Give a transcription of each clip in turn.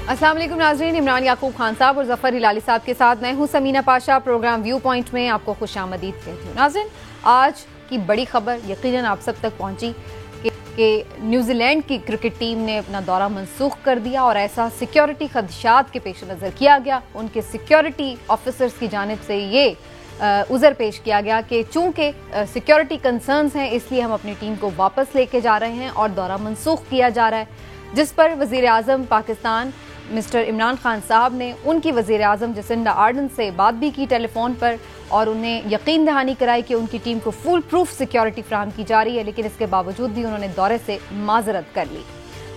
अस्सलाम वालेकुम नाज़रीन, इमरान याकूब खान साहब और जफ़र हिलाली साहब के साथ मैं हूं Sameena Pasha. Program view point में आपको खुशामदीद कहती हूँ। नाज़रीन, आज की बड़ी खबर यकीनन आप सब तक पहुंची कि न्यूजीलैंड की क्रिकेट टीम ने अपना दौरा मनसूख कर दिया और ऐसा सिक्योरिटी खदशात के पेश नज़र किया गया। उनके सिक्योरिटी ऑफिसर्स की जानिब से ये उज़र पेश किया गया कि चूंकि सिक्योरिटी कंसर्न्स हैं इसलिए हम अपनी टीम को वापस लेके जा रहे हैं और दौरा मनसूख किया जा रहा है। जिस पर वज़ीर आज़म पाकिस्तान मिस्टर इमरान खान साहब ने उनकी वज़ीर आज़म जसिंडा आर्डन से बात भी की टेलीफोन पर और उन्हें यकीन दहानी कराई कि उनकी टीम को फुल प्रूफ सिक्योरिटी फ्राहम की जा रही है, लेकिन इसके बावजूद भी उन्होंने दौरे से माजरत कर ली।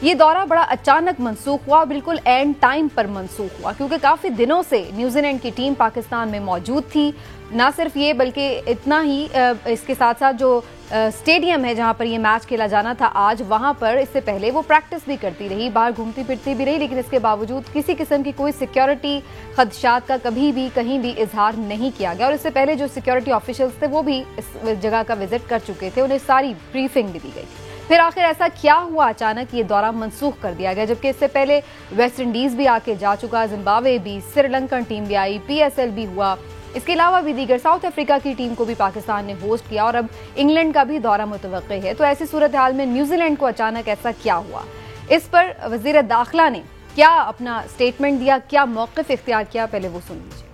ये दौरा बड़ा अचानक मनसूख हुआ, बिल्कुल एंड टाइम पर मनसूख हुआ, क्योंकि काफ़ी दिनों से न्यूजीलैंड की टीम पाकिस्तान में मौजूद थी। ना सिर्फ ये बल्कि इतना ही इसके साथ साथ जो स्टेडियम है जहां पर ये मैच खेला जाना था आज, वहां पर इससे पहले वो प्रैक्टिस भी करती रही, बाहर घूमती फिरती भी रही, लेकिन इसके बावजूद किसी किस्म की कोई सिक्योरिटी खदशात का कभी भी कहीं भी इजहार नहीं किया गया। और इससे पहले जो सिक्योरिटी ऑफिशियल्स थे वो भी इस जगह का विजिट कर चुके थे, उन्हें सारी ब्रीफिंग भी दी गई। फिर आखिर ऐसा क्या हुआ अचानक ये दौरा मनसूख कर दिया गया, जबकि इससे पहले वेस्ट इंडीज भी आके जा चुका, जिम्बाब्वे भी, श्रीलंकन टीम भी आई, PSL भी हुआ, इसके अलावा भी दीगर साउथ अफ्रीका की टीम को भी पाकिस्तान ने होस्ट किया और अब इंग्लैंड का भी दौरा मुतवक्के है। तो ऐसी सूरत हाल में न्यूजीलैंड को अचानक ऐसा क्या हुआ, इस पर वजीर दाखिला ने क्या अपना स्टेटमेंट दिया, क्या मौक़िफ़ इख्तियार किया, पहले वो सुन लीजिए।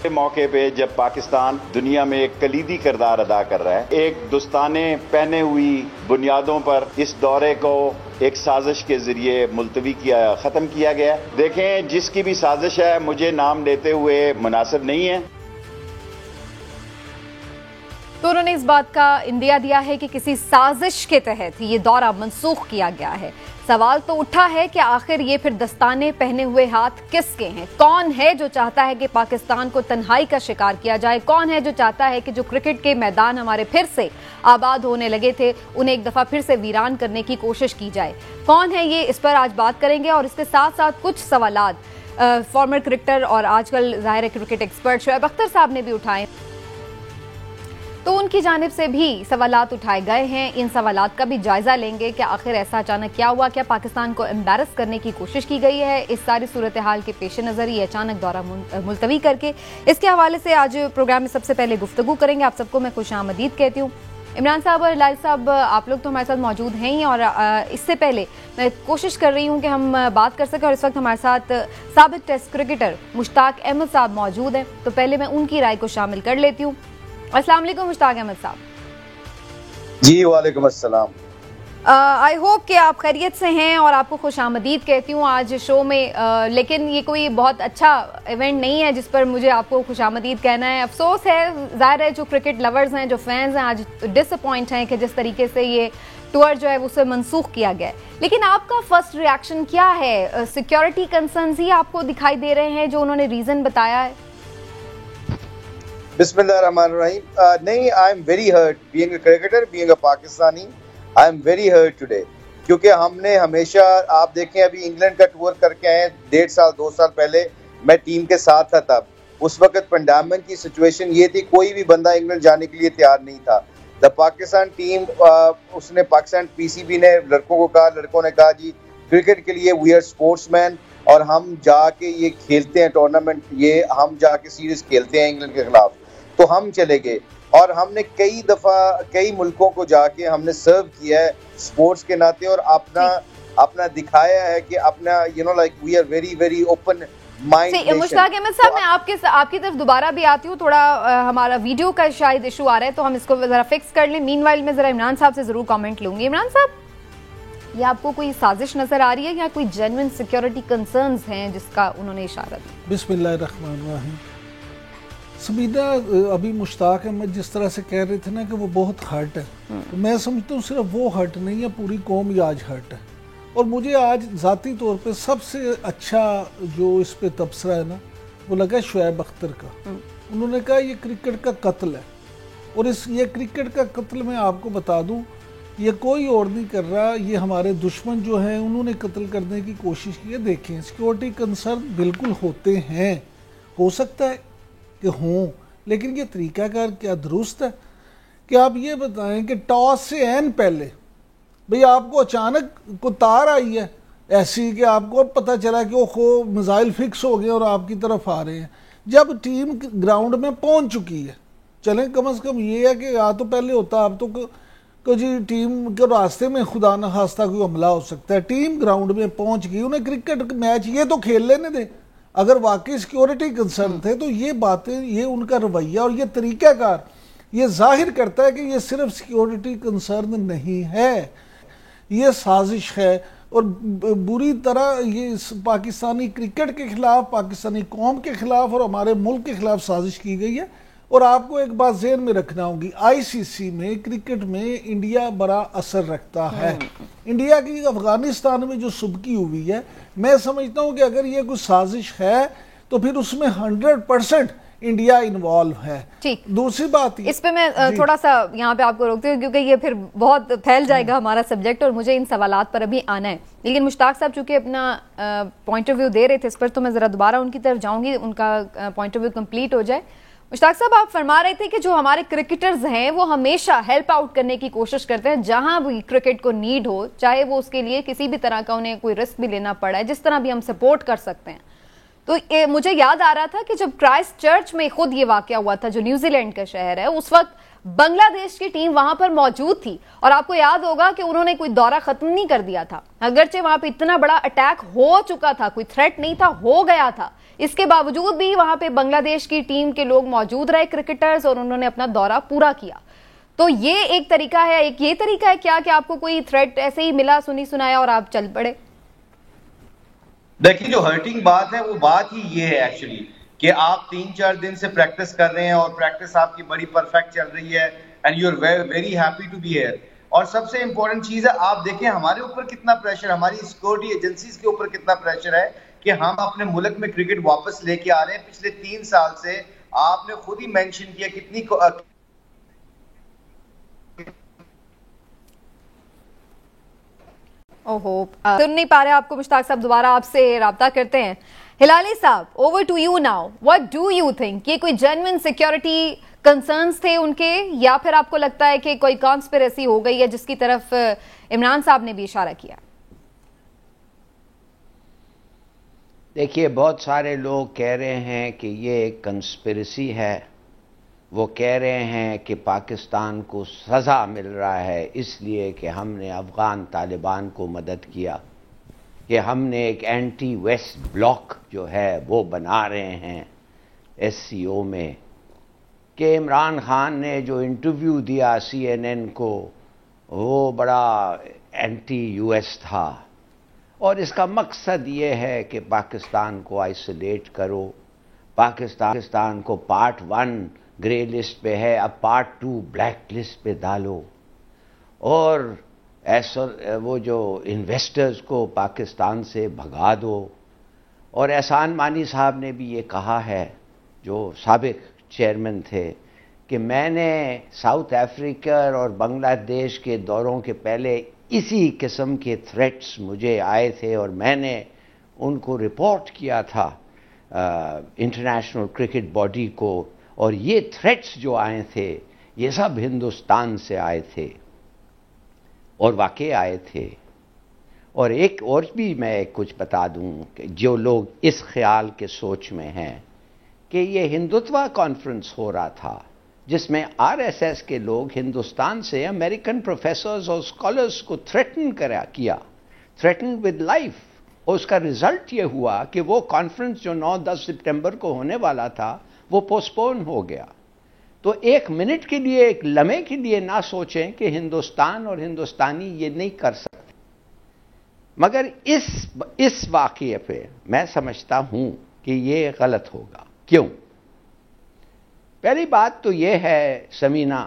मौके पे जब पाकिस्तान दुनिया में एक कलीदी किरदार अदा कर रहा है, एक दोस्ताने पहने हुई बुनियादों पर इस दौरे को एक साजिश के जरिए मुलतवी किया, खत्म किया गया। देखें, जिसकी भी साजिश है मुझे नाम लेते हुए मुनासिब नहीं है। तो उन्होंने इस बात का इंदिया दिया है कि किसी साजिश के तहत ये दौरा मनसूख किया गया है। सवाल तो उठा है कि आखिर ये फिर दस्ताने पहने हुए हाथ किसके हैं? कौन है जो चाहता है कि पाकिस्तान को तन्हाई का शिकार किया जाए? कौन है जो चाहता है कि जो क्रिकेट के मैदान हमारे फिर से आबाद होने लगे थे उन्हें एक दफा फिर से वीरान करने की कोशिश की जाए? कौन है ये, इस पर आज बात करेंगे। और इसके साथ साथ कुछ सवालात फॉर्मर क्रिकेटर और आजकल ज़ाहिर क्रिकेट एक्सपर्ट शोएब अख्तर साहब ने भी उठाए, तो उनकी जानिब से भी सवालात उठाए गए हैं। इन सवालात का भी जायजा लेंगे कि आखिर ऐसा अचानक क्या हुआ, क्या पाकिस्तान को एम्बैरस करने की कोशिश की गई है इस सारी सूरत हाल के पेश नज़र ये अचानक दौरा मुलतवी करके। इसके हवाले से आज प्रोग्राम में सबसे पहले गुफ्तगू करेंगे। आप सबको मैं खुशामदीद कहती हूँ। इमरान साहब और हिलाल साहब, आप लोग तो हमारे साथ मौजूद हैं ही, और इससे पहले मैं कोशिश कर रही हूँ कि हम बात कर सकें, और इस वक्त हमारे साथ साबिक टेस्ट क्रिकेटर मुश्ताक अहमद साहब मौजूद हैं। तो पहले मैं उनकी राय को शामिल कर लेती हूँ। अस्सलाम वालेकुम मुश्ताक अहमद साहब। जी वालेकुम अस्सलाम। आई होप कि आप खैरियत से हैं और आपको खुशामदीद कहती हूँ आज शो में। लेकिन ये कोई बहुत अच्छा इवेंट नहीं है जिस पर मुझे आपको खुशामदीद कहना है। अफसोस है, ज़ाहिर है जो क्रिकेट लवर्स हैं, जो फैंस हैं, आज डिसअपॉइंट हैं कि जिस तरीके से ये टूर जो है उसे मनसूख किया गया है। लेकिन आपका फर्स्ट रिएक्शन क्या है? सिक्योरिटी कंसर्न्स ही आपको दिखाई दे रहे हैं जो उन्होंने रीज़न बताया है? बिस्मिल्लाहिर्रहमानिर्रहीम। नहीं, I am very hurt being a cricketer, being a Pakistani. I am very hurt today, क्योंकि हमने हमेशा, आप देखें अभी इंग्लैंड का टूर करके आए 1.5 साल 2 साल पहले, मैं टीम के साथ था तब। उस वक्त पेंडेमिक की सिचुएशन ये थी, कोई भी बंदा इंग्लैंड जाने के लिए तैयार नहीं था। द पाकिस्तान टीम, उसने पाकिस्तान PCB ने लड़कों को कहा, लड़कों ने कहा जी क्रिकेट के लिए वी आर स्पोर्ट्समैन और हम जाके ये खेलते हैं टूर्नामेंट, ये हम जाके सीरीज खेलते हैं इंग्लैंड के खिलाफ। तो हम चले गए और हमने कई दफ़ा कई मुल्कों को जाके हमने सर्व किया है स्पोर्ट्स के नाते, और अपना दिखाया है कि अपना like we are very very open mind. Mushtaq Ahmed sahab, मैं आपकी तरफ दोबारा भी आती हूँ। थोड़ा हमारा वीडियो का शायद इशू आ रहा है, तो हम इसको जरा फिक्स कर लें। मीनवाइल मैं जरा इमरान साहब से जरूर कमेंट लूंगी। इमरान साहब, ये आपको कोई साजिश नजर आ रही है या कोई जेन्युइन सिक्योरिटी कंसर्न्स हैं जिसका उन्होंने इशारा दिया? बिस्मिल्लाहिर्रहमानिर्रहीम। समीना, अभी मुश्ताक अहमद जिस तरह से कह रहे थे ना कि वो बहुत हर्ट है, तो मैं समझता हूँ सिर्फ वो हर्ट नहीं है, पूरी कौम ही आज हर्ट है। और मुझे आज ज़ाती तौर पे सबसे अच्छा जो इस पे तबसरा है ना, वो लगा शोएब अख्तर का। उन्होंने कहा ये क्रिकेट का कत्ल है, और ये क्रिकेट का कत्ल मैं आपको बता दूँ, ये कोई और नहीं कर रहा, ये हमारे दुश्मन जो हैं उन्होंने कत्ल करने की कोशिश की है। देखें, सिक्योरिटी कंसर्न बिल्कुल होते हैं, हो सकता है कि हों, लेकिन ये तरीकाकार क्या दुरुस्त है? कि आप ये बताएं कि टॉस से एन पहले भाई आपको अचानक को तार आई है ऐसी कि आपको पता चला कि वो मिसाइल फिक्स हो गए और आपकी तरफ आ रहे हैं। जब टीम ग्राउंड में पहुंच चुकी है, चलें कम से कम ये है कि या तो पहले होता, अब तो जी टीम के रास्ते में खुदा न खास्ता कोई हमला हो सकता है। टीम ग्राउंड में पहुंच गई, उन्हें क्रिकेट मैच ये तो खेल लेने दे। अगर वाकई सिक्योरिटी कंसर्न थे तो ये बातें, ये उनका रवैया और ये तरीक़ाकार ये जाहिर करता है कि ये सिर्फ सिक्योरिटी कंसर्न नहीं है, ये साजिश है और बुरी तरह ये पाकिस्तानी क्रिकेट के खिलाफ, पाकिस्तानी कौम के खिलाफ और हमारे मुल्क के खिलाफ साजिश की गई है। और आपको एक बात ज़हन में रखना होगी, आईसीसी में क्रिकेट में इंडिया बड़ा असर रखता है। इंडिया की अफगानिस्तान में जो सुबकी हुई है, मैं समझता हूं कि अगर ये कोई साजिश है तो फिर उसमें 100% इंडिया इन्वॉल्व है। ठीक, दूसरी बात इस पे मैं थोड़ा सा यहाँ पे आपको रोकती हूँ क्योंकि ये फिर बहुत फैल जाएगा हमारा सब्जेक्ट और मुझे इन सवालात पर अभी आना है। लेकिन मुश्ताक साहब चूंकि अपना पॉइंट ऑफ व्यू दे रहे थे इस पर, तो मैं जरा दोबारा उनकी तरफ जाऊंगी, उनका पॉइंट ऑफ व्यू कंप्लीट हो जाए। मुश्ताक साहब, आप फरमा रहे थे कि जो हमारे क्रिकेटर्स हैं वो हमेशा हेल्प आउट करने की कोशिश करते हैं जहां भी क्रिकेट को नीड हो, चाहे वो उसके लिए किसी भी तरह का उन्हें कोई रिस्क भी लेना पड़ा है, जिस तरह भी हम सपोर्ट कर सकते हैं। तो मुझे याद आ रहा था कि जब क्राइस्ट चर्च में खुद ये वाकया हुआ था, जो न्यूजीलैंड का शहर है, उस वक्त बांग्लादेश की टीम वहां पर मौजूद थी और आपको याद होगा कि उन्होंने कोई दौरा खत्म नहीं कर दिया था, अगरचे वहां पे इतना बड़ा अटैक हो चुका था, कोई थ्रेट नहीं था, हो गया था, इसके बावजूद भी वहां पे बांग्लादेश की टीम के लोग मौजूद रहे, क्रिकेटर्स, और उन्होंने अपना दौरा पूरा किया। तो ये एक तरीका है, एक ये तरीका है क्या कि आपको कोई थ्रेट ऐसे ही मिला, सुनी सुनाया और आप चल पड़े? देखिए, जो हर्टिंग बात है वो बात ही ये है एक्चुअली कि आप 3-4 दिन से प्रैक्टिस कर रहे हैं और प्रैक्टिस आपकी बड़ी परफेक्ट चल रही है and you are very happy to be here. और सबसे इंपॉर्टेंट चीज है, आप देखें हमारे ऊपर कितना प्रेशर, हमारी सिक्योरिटी एजेंसीज के ऊपर कितना प्रेशर है कि हम अपने मुल्क में क्रिकेट वापस लेके आ रहे हैं। पिछले 3 साल से आपने खुद ही मेंशन किया कितनी ओहो, सुन नहीं पा रहे आपको मुश्ताक साहब, दोबारा आपसे राब्ता करते हैं। Hilali sahab, over to you now, what do you think? ये कोई जेन्युइन सिक्योरिटी कंसर्न्स थे उनके, या फिर आपको लगता है कि कोई कॉन्स्पिरेसी हो गई है जिसकी तरफ इमरान साहब ने भी इशारा किया? देखिए, बहुत सारे लोग कह रहे हैं कि ये एक कंस्पिरेसी है। वो कह रहे हैं कि पाकिस्तान को सज़ा मिल रहा है इसलिए कि हमने अफ़गान तालिबान को मदद किया, कि हमने एक एंटी वेस्ट ब्लॉक जो है वो बना रहे हैं SCO में, कि इमरान खान ने जो इंटरव्यू दिया CNN को वो बड़ा एंटी US था और इसका मकसद ये है कि पाकिस्तान को आइसोलेट करो, पाकिस्तान को पार्ट 1 ग्रे लिस्ट पे है, अब पार्ट 2 ब्लैक लिस्ट पे डालो, और ऐसा वो जो इन्वेस्टर्स को पाकिस्तान से भगा दो। और एहसान मानी साहब ने भी ये कहा है, जो साबिक चेयरमैन थे, कि मैंने साउथ अफ्रीका और बांग्लादेश के दौरों के पहले इसी किस्म के थ्रेट्स मुझे आए थे और मैंने उनको रिपोर्ट किया था इंटरनेशनल क्रिकेट बॉडी को, और ये थ्रेट्स जो आए थे ये सब हिंदुस्तान से आए थे और वाकई आए थे। और एक और भी मैं कुछ बता दूं कि जो लोग इस ख्याल के सोच में हैं कि ये हिंदुत्व कॉन्फ्रेंस हो रहा था जिसमें RSS के लोग हिंदुस्तान से अमेरिकन प्रोफेसर्स और स्कॉलर्स को थ्रेटन विद लाइफ, और उसका रिजल्ट ये हुआ कि वो कॉन्फ्रेंस जो 9-10 सितंबर को होने वाला था वो पोस्टपोन हो गया। तो एक मिनट के लिए, एक लम्हे के लिए ना सोचें कि हिंदुस्तान और हिंदुस्तानी ये नहीं कर सकते। मगर इस वाक़ये पे मैं समझता हूं कि ये गलत होगा। क्यों? पहली बात तो ये है समीना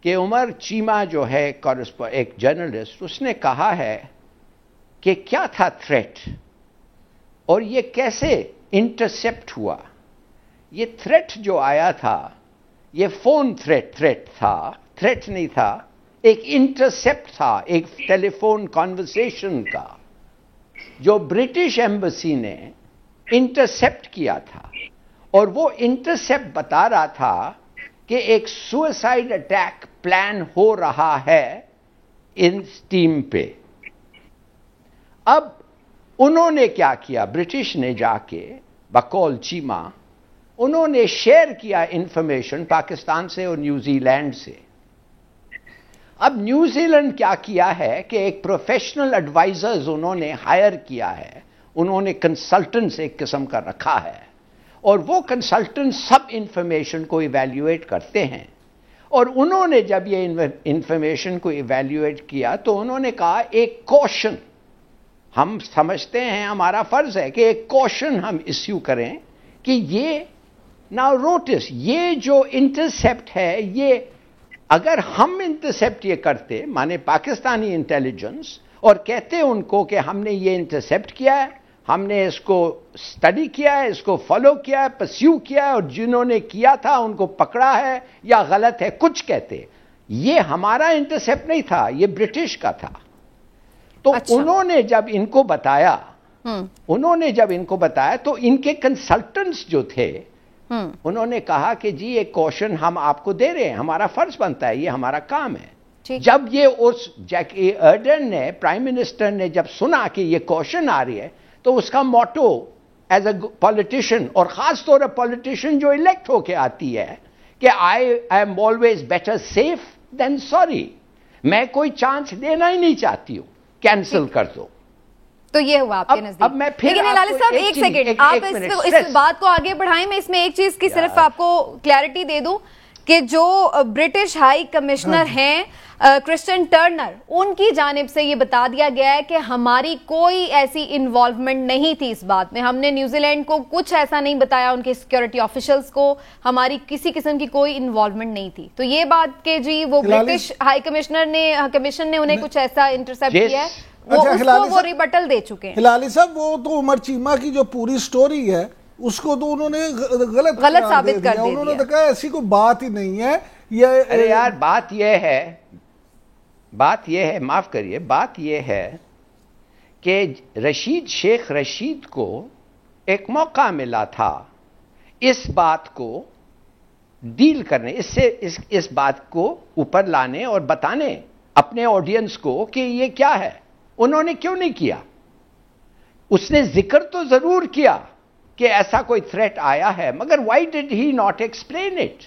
कि उमर चीमा जो है एक जर्नलिस्ट, उसने कहा है कि क्या था थ्रेट और ये कैसे इंटरसेप्ट हुआ। ये थ्रेट जो आया था ये फोन थ्रेट था, थ्रेट नहीं था, एक इंटरसेप्ट था, एक टेलीफोन कॉन्वर्सेशन का जो ब्रिटिश एम्बेसी ने इंटरसेप्ट किया था। और वो इंटरसेप्ट बता रहा था कि एक सुसाइड अटैक प्लान हो रहा है इस टीम पे। अब उन्होंने क्या किया, ब्रिटिश ने जाके बकौल चीमा उन्होंने शेयर किया इंफॉर्मेशन पाकिस्तान से और न्यूजीलैंड से। अब न्यूजीलैंड क्या किया है कि एक प्रोफेशनल एडवाइजर्स उन्होंने हायर किया है, उन्होंने कंसल्टेंट्स एक किस्म का रखा है, और वो कंसल्टेंट सब इंफॉर्मेशन को इवैल्यूएट करते हैं। और उन्होंने जब ये इंफॉर्मेशन को इवैल्यूएट किया तो उन्होंने कहा एक कॉशन, हम समझते हैं हमारा फर्ज है कि एक कॉशन हम इश्यू करें कि ये नाउ नोटिस, ये जो इंटरसेप्ट है, ये अगर हम इंटरसेप्ट ये करते, माने पाकिस्तानी इंटेलिजेंस, और कहते उनको कि हमने ये इंटरसेप्ट किया है, हमने इसको स्टडी किया है, इसको फॉलो किया है, परस्यू किया है, और जिन्होंने किया था उनको पकड़ा है या गलत है, कुछ कहते, ये हमारा इंटरसेप्ट नहीं था, ये ब्रिटिश का था। तो अच्छा। उन्होंने जब इनको बताया तो इनके कंसल्टेंट्स जो थे उन्होंने कहा कि जी ये क्वेश्चन हम आपको दे रहे हैं, हमारा फर्ज बनता है, ये हमारा काम है। जब ये उस जैकी अर्डन ने, प्राइम मिनिस्टर ने जब सुना कि ये क्वेश्चन आ रही है, तो उसका मोटो एज अ पॉलिटिशियन, और खास तौर पर पॉलिटिशियन जो इलेक्ट होके आती है, कि I am always better safe than sorry, मैं कोई चांस देना ही नहीं चाहती हूं, कैंसिल कर दो। तो ये हुआ आपके नजदीक। अब मैं फिर लेकिन हिलाली साहब एक सेकंड, आप इस बात को आगे बढ़ाएं, मैं इसमें एक चीज की सिर्फ आपको क्लैरिटी दे दूं कि जो ब्रिटिश हाई कमिश्नर हैं क्रिस्टियन टर्नर, उनकी जानिब से ये बता दिया गया है कि हमारी कोई ऐसी इन्वॉल्वमेंट नहीं थी इस बात में, हमने न्यूजीलैंड को कुछ ऐसा नहीं बताया, उनके सिक्योरिटी ऑफिशियल्स को हमारी किसी किस्म की कोई इन्वॉल्वमेंट नहीं थी। तो ये बात के जी वो ब्रिटिश हाई कमिश्नर ने उन्हें कुछ ऐसा इंटरसेप्ट किया है, वो रिबटल दे चुके हैं। हिलाली साहब, वो तो उमर चीमा की जो पूरी स्टोरी है उसको तो उन्होंने गलत साबित कर दिया। उन्होंने तो कहा ऐसी कोई बात ही नहीं है। अरे यार, बात यह है, माफ करिए, बात यह है कि शेख रशीद को एक मौका मिला था इस बात को डील करने, इस बात को ऊपर लाने और बताने अपने ऑडियंस को कि ये क्या है। उन्होंने क्यों नहीं किया? उसने जिक्र तो जरूर किया कि ऐसा कोई थ्रेट आया है, मगर why did he not explain it?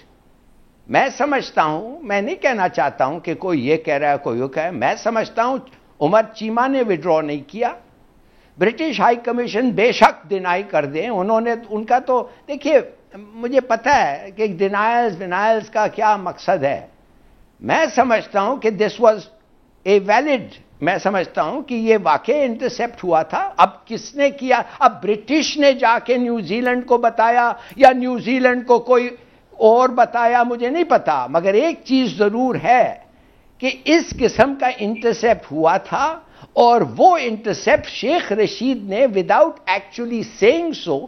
मैं समझता हूं, मैं नहीं कहना चाहता हूं कि कोई ये कह रहा है कोई वो कह रहा है, मैं समझता हूं उमर चीमा ने विड्रॉ नहीं किया, ब्रिटिश हाई कमीशन बेशक डिनाई कर दें, उन्होंने उनका तो देखिए, मुझे पता है कि डिनायल्स का क्या मकसद है। मैं समझता हूं कि दिस वाज ए वैलिड, मैं समझता हूं कि यह वाकई इंटरसेप्ट हुआ था। अब किसने किया? अब ब्रिटिश ने जाके न्यूजीलैंड को बताया या न्यूजीलैंड को कोई और बताया, मुझे नहीं पता, मगर एक चीज जरूर है कि इस किस्म का इंटरसेप्ट हुआ था, और वो इंटरसेप्ट शेख रशीद ने without actually saying so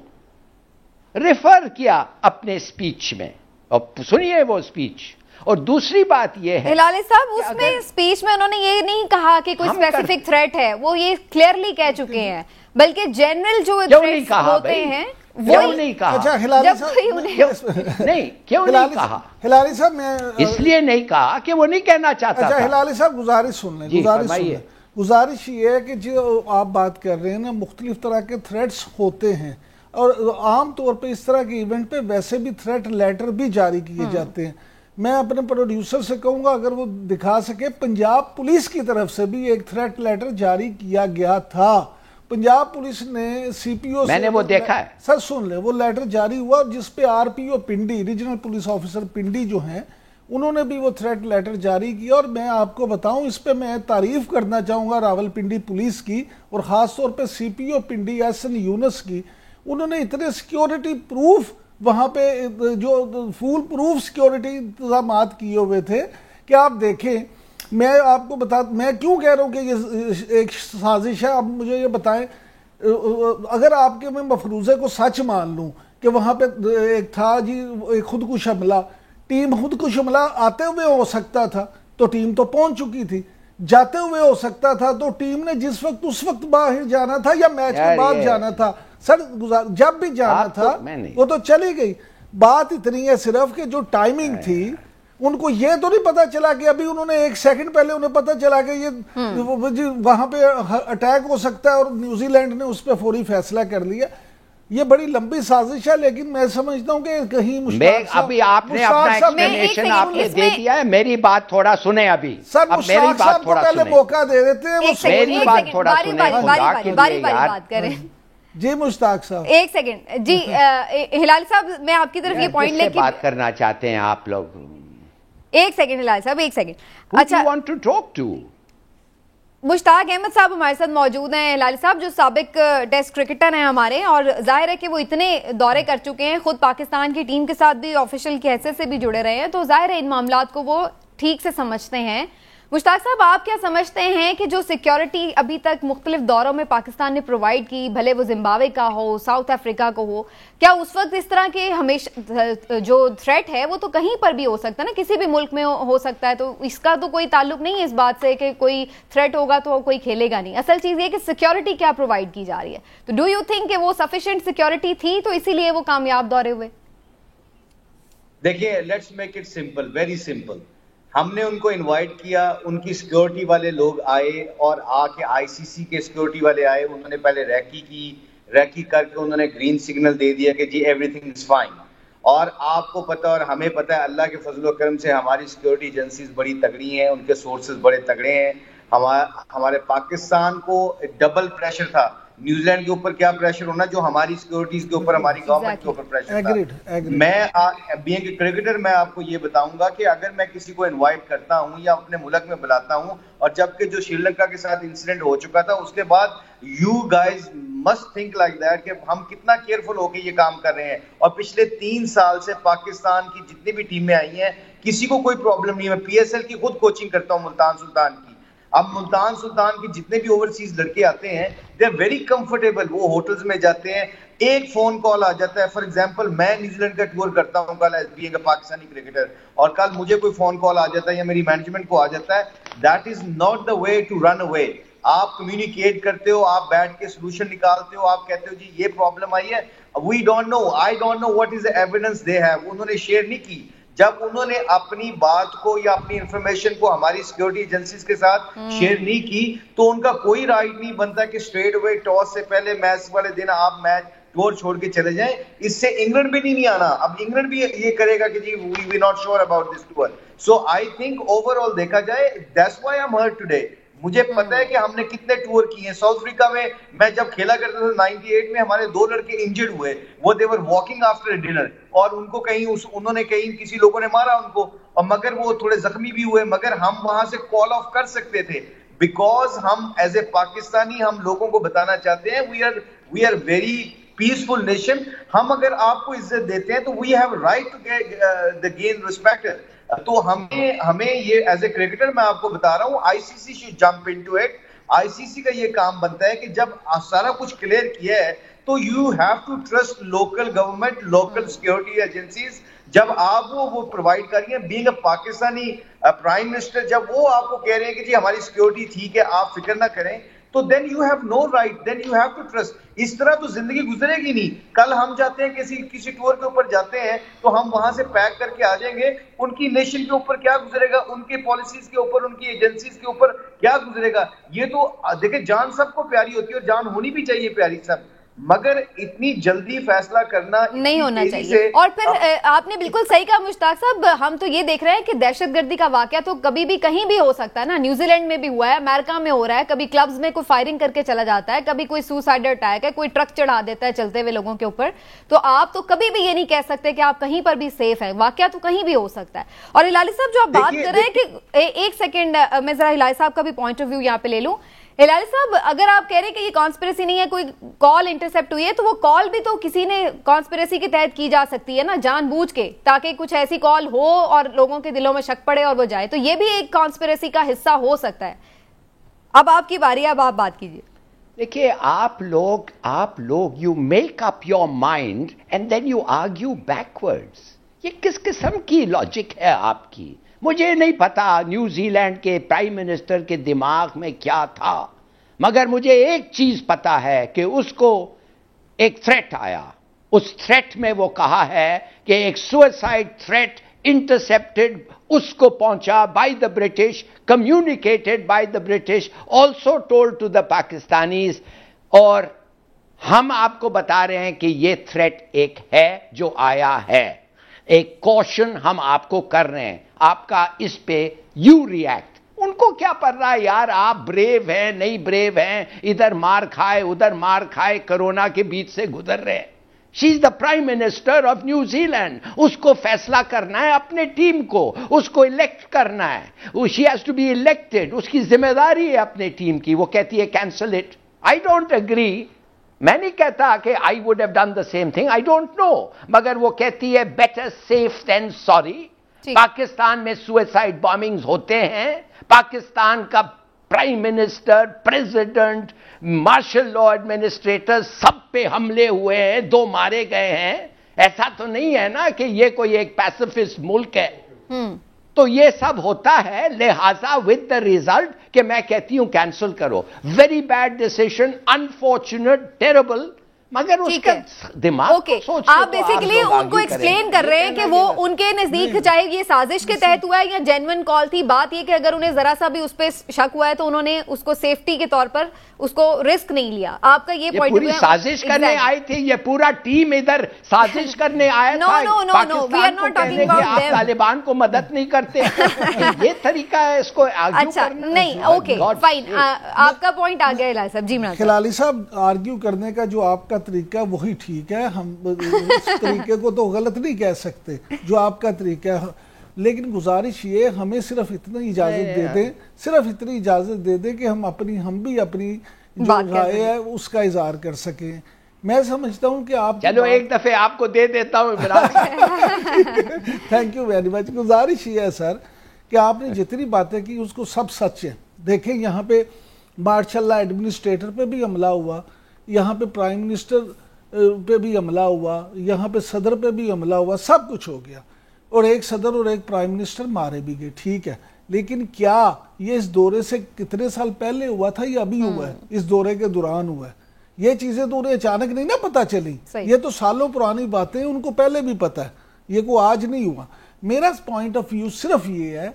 refer किया अपने स्पीच में, और सुनिए वो स्पीच। और दूसरी बात यह है, हिलाली साहब, उसमें स्पीच में उन्होंने ये नहीं कहा कि कोई स्पेसिफिक थ्रेट है, वो ये क्लियरली कह चुके हैं, बल्कि जनरल जो थ्रेट्स होते हैं वो नहीं कहा। अच्छा हिलाली साहब, क्यों नहीं कहा? हिलाली साहब, मैं इसलिए नहीं कहा कि वो नहीं कहना चाहता। अच्छा हिलाली साहब, गुजारिश सुन लें, गुजारिश ये है कि जो आप बात कर रहे हैं ना, मुख्तलिफ तरह के थ्रेट्स होते हैं, और आम तौर पे इस तरह के इवेंट पे वैसे भी थ्रेट लेटर भी जारी किए जाते हैं। मैं अपने प्रोड्यूसर से कहूंगा अगर वो दिखा सके, पंजाब पुलिस की तरफ से भी एक थ्रेट लेटर जारी किया गया था। पंजाब पुलिस ने सीपीओ, मैंने वो देखा है सर, सुन ले, वो लेटर जारी हुआ जिसपे आरपीओ पिंडी, रीजनल पुलिस ऑफिसर पिंडी जो हैं, उन्होंने भी वो थ्रेट लेटर जारी किया। और मैं आपको बताऊं, इस पे मैं तारीफ करना चाहूंगा रावलपिंडी पुलिस की, और खास तौर पे सीपीओ पिंडी एसएन यूनुस की। उन्होंने इतने सिक्योरिटी प्रूफ वहां पे, जो फुल प्रूफ सिक्योरिटी इंतजाम किए हुए थे कि आप देखें। मैं आपको मैं क्यों कह रहा हूं कि ये एक साजिश है। अब मुझे ये बताएं, अगर आपके मैं मफरूजे को सच मान लूं कि वहां पे एक था जी, एक खुदकुश हमला, टीम खुदकुश हमला आते हुए हो सकता था तो टीम तो पहुंच चुकी थी, जाते हुए हो सकता था तो टीम ने जिस वक्त उस वक्त बाहर जाना था या मैच के बाद जाना था, सर जब भी जाना था वो तो चली गई। बात इतनी है सिर्फ कि जो टाइमिंग थी उनको ये तो नहीं पता चला कि अभी उन्होंने 1 सेकंड पहले उन्हें पता चला कि ये वहां पे अटैक हो सकता है और न्यूजीलैंड ने उस पर फौरी फैसला कर लिया। ये बड़ी लंबी साजिश है, लेकिन मैं समझता हूँ कि कहीं अभी आपने अपना एक्सप्लेनेशन आपने दे दिया है, मेरी बात थोड़ा सुने अभी। सर अब मेरी बात थोड़ा पहले मौका दे देते हैं, मेरी बात थोड़ा सुने, बारी बात करें। जी मुश्ताक साहब 1 सेकंड जी। हिलाल साहब मैं आपकी तरफ ये पॉइंट लेके बात करना चाहते हैं आप लोग। 1 सेकंड हिलाल साहब, 1 सेकंड। अच्छा, want to talk to Mushtaq Ahmed sahab हमारे साथ मौजूद हैं, हिलाल साहब जो साबिक टेस्ट क्रिकेटर हैं हमारे, और जाहिर है कि वो इतने दौरे कर चुके हैं, खुद पाकिस्तान की टीम के साथ भी ऑफिशियल की हैसियत से भी जुड़े रहे हैं, तो जाहिर है इन मामलात को वो ठीक से समझते हैं। मुश्ताक साहब आप क्या समझते हैं कि जो सिक्योरिटी अभी तक मुख्तलिफ दौरों में पाकिस्तान ने प्रोवाइड की, भले वो जिम्बाब्वे का हो, साउथ अफ्रीका को हो, क्या उस वक्त इस तरह के हमेशा जो थ्रेट है वो तो कहीं पर भी हो सकता है ना, किसी भी मुल्क में हो सकता है, तो इसका तो कोई ताल्लुक नहीं है इस बात से कि कोई थ्रेट होगा तो कोई खेलेगा नहीं। असल चीज ये कि सिक्योरिटी क्या प्रोवाइड की जा रही है, तो डू यू थिंक कि वो सफिशिएंट सिक्योरिटी थी तो इसीलिए वो कामयाब दौरे हुए? देखिए, let's make it simple, very simple. हमने उनको इनवाइट किया, उनकी सिक्योरिटी वाले लोग आए और आके आईसीसी के सिक्योरिटी वाले आए, उन्होंने पहले रैकी करके उन्होंने ग्रीन सिग्नल दे दिया कि जी एवरीथिंग इज फाइन। और आपको पता और हमें पता है अल्लाह के फजल व करम से हमारी सिक्योरिटी एजेंसीज बड़ी तगड़ी हैं, उनके सोर्सेज बड़े तगड़े हैं। हमारे पाकिस्तान को डबल प्रेशर था, न्यूजीलैंड के ऊपर क्या प्रेशर होना जो हमारी सिक्योरिटीज के ऊपर, हमारी गवर्नमेंट के ऊपर प्रेशर था। मैं बीइंग ए क्रिकेटर मैं आपको ये बताऊंगा कि अगर मैं किसी को इनवाइट करता हूं या अपने मुल्क में बुलाता हूं, और जबकि जो श्रीलंका के साथ इंसिडेंट हो चुका था उसके बाद you guys must think like that कि हम कितना केयरफुल होकर ये काम कर रहे हैं। और पिछले 3 साल से पाकिस्तान की जितनी भी टीमें आई हैं किसी को कोई प्रॉब्लम नहीं है। मैं PSL की खुद कोचिंग करता हूँ मुल्तान सुल्तान की। अब मुल्तान सुल्तान के जितने भी ओवरसीज लड़के आते हैं दे आर वेरी कंफर्टेबल, वो होटल्स में जाते हैं, एक फोन कॉल आ जाता है। फॉर एग्जांपल मैं न्यूजीलैंड का टूर करता हूं कल as being a Pakistani cricketer, और कल मुझे कोई फोन कॉल आ जाता है या मेरी मैनेजमेंट को आ जाता है, that is not the way to run away. आप कम्युनिकेट करते हो, आप बैठ के सोल्यूशन निकालते हो, आप कहते हो जी ये प्रॉब्लम आई है, we don't know, I don't know what is the evidence they have. उन्होंने शेयर नहीं की। जब उन्होंने अपनी बात को या अपनी इंफॉर्मेशन को हमारी सिक्योरिटी एजेंसीज के साथ शेयर नहीं की तो उनका कोई राइट नहीं बनता कि स्ट्रेट अवे टॉस से पहले मैच वाले दिन आप मैच टूर छोड़ के चले जाएं। इससे इंग्लैंड भी नहीं आना। अब इंग्लैंड भी ये करेगा कि जी we not sure about this tour. So I think overall देखा जाए that's why I am here today. मुझे पता है कि हमने कितने टूर किए हैं। साउथ अफ्रीका में मैं जब खेला करता था 98 में हमारे 2 लड़के इंजर्ड हुए, वो दे वर वॉकिंग आफ्टर डिनर, और उनको कहीं उन्होंने कहीं किसी लोगों ने मारा उनको, और मगर वो थोड़े जख्मी भी हुए, मगर हम वहां से कॉल ऑफ कर सकते थे बिकॉज हम एज ए पाकिस्तानी हम लोगों को बताना चाहते हैं we are very peaceful nation. हम अगर आपको इज्जत देते हैं तो we have right to gain respect. तो हमें ये एज ए क्रिकेटर मैं आपको बता रहा हूं, ICC should jump into it. ICC का ये काम बनता है कि जब सारा कुछ क्लियर किया है तो you have to trust local government, local security agencies. जब आप वो प्रोवाइड कर रही हैं, being a Pakistani prime minister, जब वो आपको कह रहे हैं कि जी हमारी सिक्योरिटी ठीक है, आप फिक्र ना करें, तो then you have no right, then you have to trust. इस तरह तो जिंदगी गुजरेगी नहीं। कल हम जाते हैं किसी टूर के ऊपर जाते हैं तो हम वहां से पैक करके आ जाएंगे, उनकी नेशन के ऊपर क्या गुजरेगा, उनके पॉलिसीज के ऊपर, उनकी एजेंसीज के ऊपर क्या गुजरेगा। ये तो देखिए जान सबको प्यारी होती है और जान होनी भी चाहिए प्यारी सब, मगर इतनी जल्दी फैसला करना नहीं होना चाहिए। और फिर आपने बिल्कुल सही कहा मुश्ताक साहब, हम तो ये देख रहे हैं कि दहशतगर्दी का वाकया तो कभी भी कहीं भी हो सकता है ना। न्यूजीलैंड में भी हुआ है, अमेरिका में हो रहा है, कभी क्लब्स में कोई फायरिंग करके चला जाता है, कभी कोई सुसाइड अटैक है, कोई ट्रक चढ़ा देता है चलते हुए लोगों के ऊपर। तो आप तो कभी भी ये नहीं कह सकते कि आप कहीं पर भी सेफ है, वाकया तो कहीं भी हो सकता है। और हिलाली साहब जो आप बात कर रहे हैं कि 1 सेकेंड मैं जरा हिलाली साहब का भी पॉइंट ऑफ व्यू यहाँ पे ले लूं। हिलाली साहब अगर आप कह रहे हैं कि ये कॉन्स्पिरेसी नहीं है, कोई कॉल इंटरसेप्ट हुई है, तो वो कॉल भी तो किसी ने कॉन्स्पिरेसी के तहत की जा सकती है ना, जानबूझ के, ताकि कुछ ऐसी कॉल हो और लोगों के दिलों में शक पड़े और वो जाए, तो ये भी एक कॉन्स्पिरेसी का हिस्सा हो सकता है। अब आपकी बारी, अब आप बात कीजिए। देखिए आप लोग you make up your mind and then you argue backwards. ये किस किस्म की लॉजिक है आपकी? मुझे नहीं पता न्यूजीलैंड के प्राइम मिनिस्टर के दिमाग में क्या था, मगर मुझे एक चीज पता है कि उसको एक थ्रेट आया। उस थ्रेट में वो कहा है कि एक सुसाइड थ्रेट इंटरसेप्टेड उसको पहुंचा by the British, communicated by the British, also told to the Pakistanis. और हम आपको बता रहे हैं कि यह थ्रेट एक है जो आया है, एक कॉशन हम आपको कर रहे हैं, आपका इस पे यू रिएक्ट। उनको क्या पड़ रहा है यार, आप ब्रेव हैं नहीं ब्रेव हैं, इधर मार खाए उधर मार खाए, कोरोना के बीच से गुजर रहे हैं। She is the prime minister of New Zealand, उसको फैसला करना है अपने टीम को, उसको इलेक्ट करना है, she has to be elected, उसकी जिम्मेदारी है अपने टीम की। वो कहती है cancel it, I don't agree. मैं नहीं कहता कि I would have done the same thing, I don't know, मगर वो कहती है better safe than sorry. Pakistan में सुसाइड बॉम्बिंग्स होते हैं, पाकिस्तान का prime minister, president, martial law administrator, सब पे हमले हुए हैं, 2 मारे गए हैं। ऐसा तो नहीं है ना कि ये कोई एक पैसिफिस्ट मुल्क है। तो ये सब होता है, लिहाजा विद द रिजल्ट कि मैं कहती हूं कैंसिल करो। Very bad decision, unfortunate, terrible, मगर उसका दिमाग ओके, आप बेसिकली उनको एक्सप्लेन कर रहे हैं कि वो उनके नजदीक चाहे ये साजिश के तहत हुआ है या जेन्युइन कॉल थी। बात ये कि अगर उन्हें जरा सा भी उस पर शक हुआ है तो उन्होंने उसको सेफ्टी के तौर पर उसको रिस्क नहीं लिया। आपका ये पॉइंट पूरी साजिश करने आए थे, ये पूरा टीम इधर साजिश करने आया था। No, we are not talking about them. Taliban को मदद नहीं करते ये तरीका है इसको आर्ग्यू अच्छा करने। नहीं, ओके फाइन, आपका पॉइंट आ गया हिलाल साहब। जी इमरान खिलाली साहब, आर्ग्यू करने का जो आपका तरीका वही ठीक है, हम इस तरीके को तो गलत नहीं कह सकते जो आपका तरीका है, लेकिन गुजारिश ये हमें सिर्फ इतनी इजाजत दे दें, सिर्फ इतनी इजाजत दे दें कि हम भी अपनी जो राय है उसका इजहार कर सकें। मैं समझता हूं कि आप चलो एक दफे आपको दे देता हूं थैंक यू वेरी मच। गुजारिश ये है सर कि आपने जितनी बातें की उसको सब सच है। देखें यहाँ पे मार्शल लॉ एडमिनिस्ट्रेटर पे भी हमला हुआ, यहाँ पे प्राइम मिनिस्टर पे भी हमला हुआ, यहाँ पे सदर पे भी हमला हुआ, सब कुछ हो गया और एक सदर और एक प्राइम मिनिस्टर मारे भी गए, ठीक है। लेकिन क्या ये इस दौरे से कितने साल पहले हुआ था या अभी हुआ है? इस दौरे के दौरान हुआ है। ये चीजें तो उन्हें अचानक नहीं ना पता चली, ये तो सालों पुरानी बातें, उनको पहले भी पता है, ये को आज नहीं हुआ। मेरा पॉइंट ऑफ व्यू सिर्फ ये है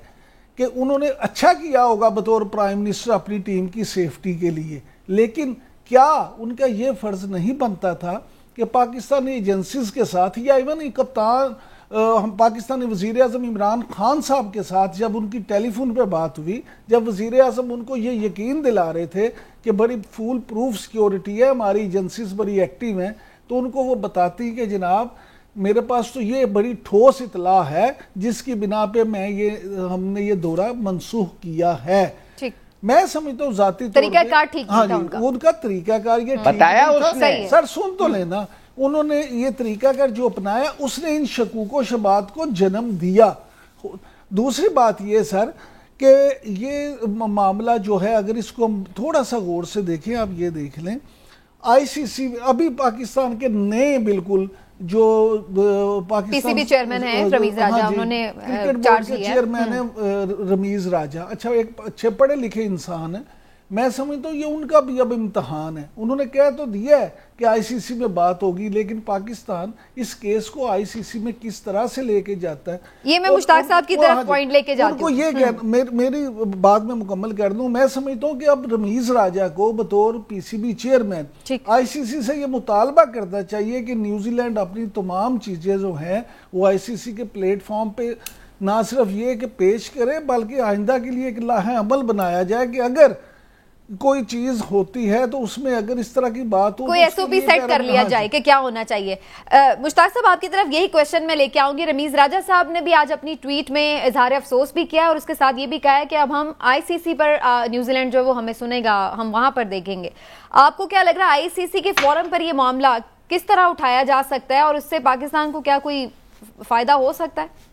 कि उन्होंने अच्छा किया होगा बतौर प्राइम मिनिस्टर अपनी टीम की सेफ्टी के लिए, लेकिन क्या उनका ये फर्ज नहीं बनता था कि पाकिस्तानी एजेंसीज के साथ या इवन कप्तान हम पाकिस्तानी वज़ीर आज़म इमरान खान साहब के साथ जब उनकी टेलीफोन पे बात हुई, जब वज़ीर आज़म उनको ये यकीन दिला रहे थे कि बड़ी फुल प्रूफ सिक्योरिटी है, हमारी एजेंसीज बड़ी एक्टिव हैं, तो उनको वो बताती कि जनाब मेरे पास तो ये बड़ी ठोस इतला है जिसकी बिना पे हमने ये दौरा मनसूख किया है। मैं समझता हूँ जाती तरीकाकार ठीक था उनका तरीकाकार ये बताया उसने। सर सुन तो लेना, उन्होंने ये तरीकाकार जो अपनाया उसने इन शकूको शबात को जन्म दिया। दूसरी बात ये सर कि ये मामला जो है अगर इसको हम थोड़ा सा गौर से देखें, आप ये देख लें आईसीसी अभी पाकिस्तान के नए बिल्कुल जो पाकिस्तान पीसीबी चेयरमैन है रमीज राजा, उन्होंने चार्ज लिया, चेयरमैन है रमीज राजा। अच्छा, एक अच्छे पढ़े लिखे इंसान है, मैं समझता हूँ ये उनका भी अब इम्तहान है। उन्होंने कह तो दिया है कि आईसीसी में बात होगी, लेकिन पाकिस्तान इस केस को आईसीसी में किस तरह से लेके जाता है, ये मैं मुश्ताक साहब की तरफ पॉइंट लेके जाती हूं। ये मेरी बात में मुकम्मल कर दूं, मैं समझता हूँ कि अब रमीज राजा को बतौर पीसीबी चेयरमैन आईसीसी से ये मुतालबा करना चाहिए कि न्यूजीलैंड अपनी तमाम चीजें जो हैं वो आईसीसी के प्लेटफॉर्म पे ना सिर्फ ये कि पेश करे, बल्कि आइंदा के लिए एक लाहे अमल बनाया जाए कि अगर कोई चीज होती है तो उसमें अगर इस तरह की बात हो, कोई एसओपी सेट कर लिया जाए कि क्या होना चाहिए। मुश्ताक साहब, आपकी तरफ यही क्वेश्चन मैं लेके आऊंगी। रमीज राजा साहब ने भी आज अपनी ट्वीट में इजहार अफसोस भी किया और उसके साथ ये भी कहा है कि अब हम आईसीसी पर न्यूजीलैंड जो है वो हमें सुनेगा, हम वहां पर देखेंगे। आपको क्या लग रहा है आईसीसी के फोरम पर यह मामला किस तरह उठाया जा सकता है और उससे पाकिस्तान को क्या कोई फायदा हो सकता है?